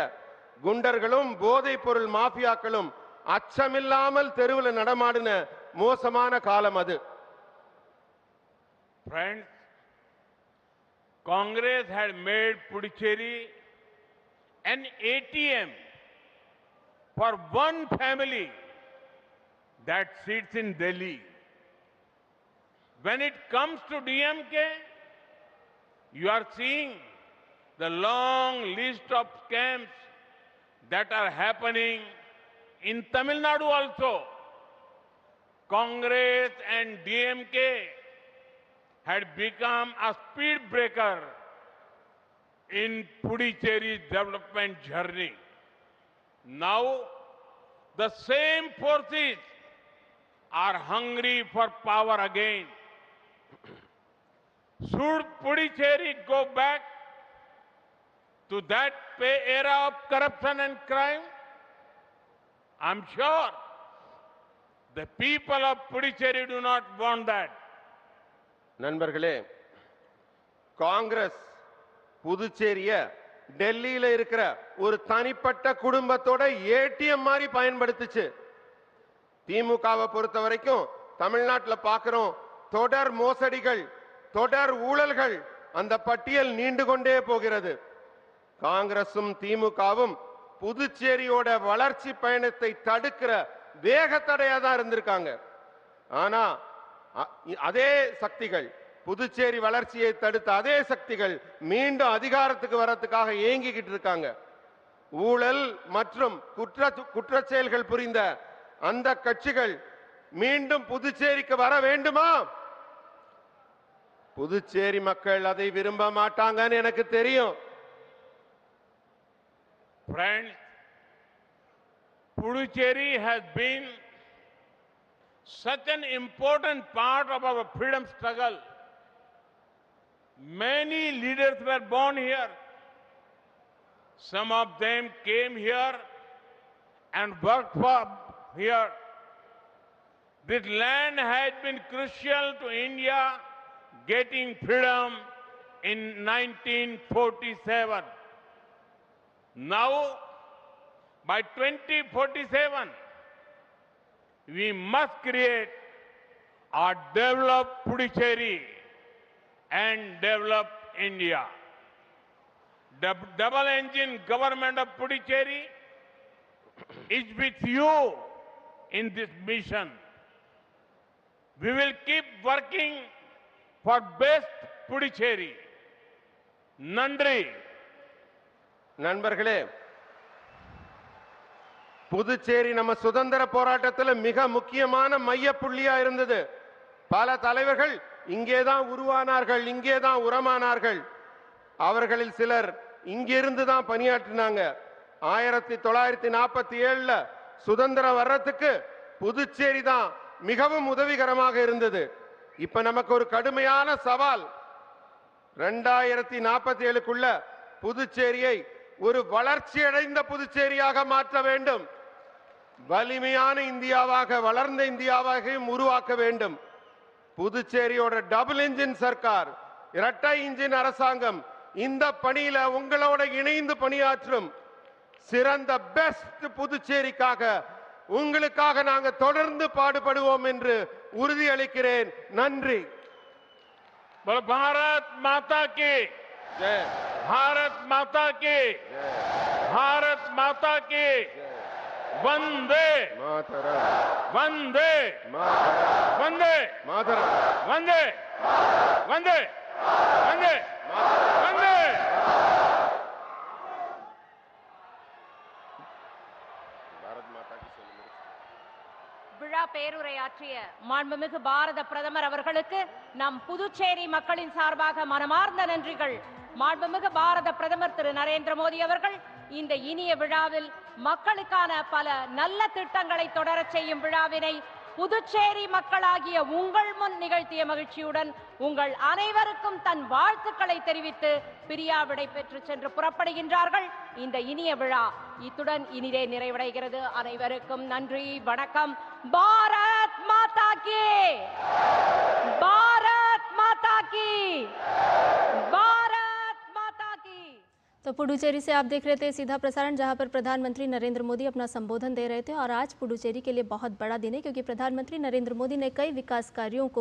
குண்டர்களும் போதைப் பொருள் மாஃபியாக்களும் அச்சமில்லாமல் தெருவில் நடமாடின மோசமான காலம் அது. Friends, Congress had made Puducherry an ATM for one family that sits in Delhi. When it comes to DMK, you are seeing the long list of scams that are happening in Tamil Nadu also. Congress and DMK had become a speed breaker in Puducherry's development journey. Now, the same forces are hungry for power again. Should Puducherry go back to that era of corruption and crime? I'm sure the people of Puducherry do not want that. நண்பர்களே, காங்கிரஸ் புதுச்சேரிய டெல்லியில இருக்கிற ஒரு தனிப்பட்ட குடும்பத்தோட ATM மாதிரி பயன்படுத்துச்சு. திமுகவை பொறுத்த வரைக்கும் தமிழ்நாட்டில் பார்க்கிறோம் தொடர் மோசடிகள், தொடர் ஊழல்கள், அந்த பட்டியல் நீண்டு கொண்டே போகிறது. காங்கிரசும் திமுகவும் புதுச்சேரியோட வளர்ச்சி பயணத்தை தடுக்கிற வேகத்தடையா தான் இருந்திருக்காங்க. ஆனா அதே சக்திகள், புதுச்சேரி வளர்ச்சியை தடுத்த அதே சக்திகள் மீண்டும் அதிகாரத்துக்கு வரதுக்காக ஏங்கிக்கிட்டு இருக்காங்க. ஊழல் மற்றும் குற்ற செயல்கள் புரிந்த அந்த கட்சிகள் மீண்டும் புதுச்சேரிக்கு வர வேண்டுமா? புதுச்சேரி மக்கள் அதை விரும்ப மாட்டாங்கன்னு எனக்கு தெரியும். Friends, Puducherry has been such an important part of our freedom struggle. Many leaders were born here. Some of them came here and worked here. This land has been crucial to India getting freedom in 1947. Now, by 2047, we must create a developed Puducherry and develop India. The double engine government of Puducherry is with you in this mission. We will keep working for best Puducherry. Nandri. நண்பர்களே, புதுச்சேரி நம்ம சுதந்திர போராட்டத்தில் மிக முக்கியமான மைய புள்ளியா இருந்தது. பல தலைவர்கள் இங்கேதான் உருவானார்கள், இங்கேதான் உரமானார்கள். அவர்களில் சிலர் இங்கிருந்து தான் பணியாற்றினாங்க. 1947 சுதந்திரம் வர்றதுக்கு புதுச்சேரி தான் மிகவும் உதவிகரமாக இருந்தது. இப்ப நமக்கு ஒரு கடுமையான சவால். 2047க்குள்ள புதுச்சேரியை ஒரு வளர்ச்சியடைந்த புதுச்சேரியாக மாற்ற வேண்டும். வலிமையான இந்தியாவாக, வளர்ந்த இந்தியாவாக உருவாக்க வேண்டும். புதுச்சேரியோட டபுள் இன்ஜின் சர்க்கார், இரட்டை இன்ஜின் அரசாங்கம் இந்த பணியில உங்களோட இணைந்து பணியாற்றும். சிறந்த பெஸ்ட் புதுச்சேரிக்காக உங்களுக்காக நாங்க தொடர்ந்து பாடுபடுவோம் என்று உறுதியளிக்கிறேன். நன்றி. भारत माता की जय, भारत माता की, भारत माता की, वंदे मातरम, वंदे मातरम, वंदे मातरम, वंदे वंदे वंदे वंदे. भारत माता की விழா பேருரையாற்றிய மாண்புமிகு பாரத பிரதமர் அவர்களுக்கு நம் புதுச்சேரி மக்களின் சார்பாக மனமார்ந்த நன்றிகள். மாண்புமிகு பாரத பிரதமர் திரு நரேந்திர மோடி அவர்கள் இந்த இனிய விழாவில் மக்களுக்கான பல நல்ல திட்டங்களை தொடரச் செய்யும் விழாவினை புதுச்சேரி மக்களாகிய உங்கள் முன் நிகழ்த்திய மகிழ்ச்சியுடன் உங்கள் அனைவருக்கும் தன் வாழ்த்துக்களை தெரிவித்து பிரியா விடை பெற்று சென்று புறப்படுகின்றார்கள். இந்த இனிய விழா இத்துடன் இனிதே நிறைவடைகிறது. அனைவருக்கும் நன்றி, வணக்கம். பாரத் மாதா கி, பாரத் மாதா கி, भारत माता की। तो पुडुचेरी से आप देख रहे थे सीधा प्रसारण, जहां पर प्रधानमंत्री नरेंद्र मोदी अपना संबोधन दे रहे थे। और आज पुडुचेरी के लिए बहुत बड़ा दिन है, क्योंकि प्रधानमंत्री नरेंद्र मोदी ने कई विकास कार्यों को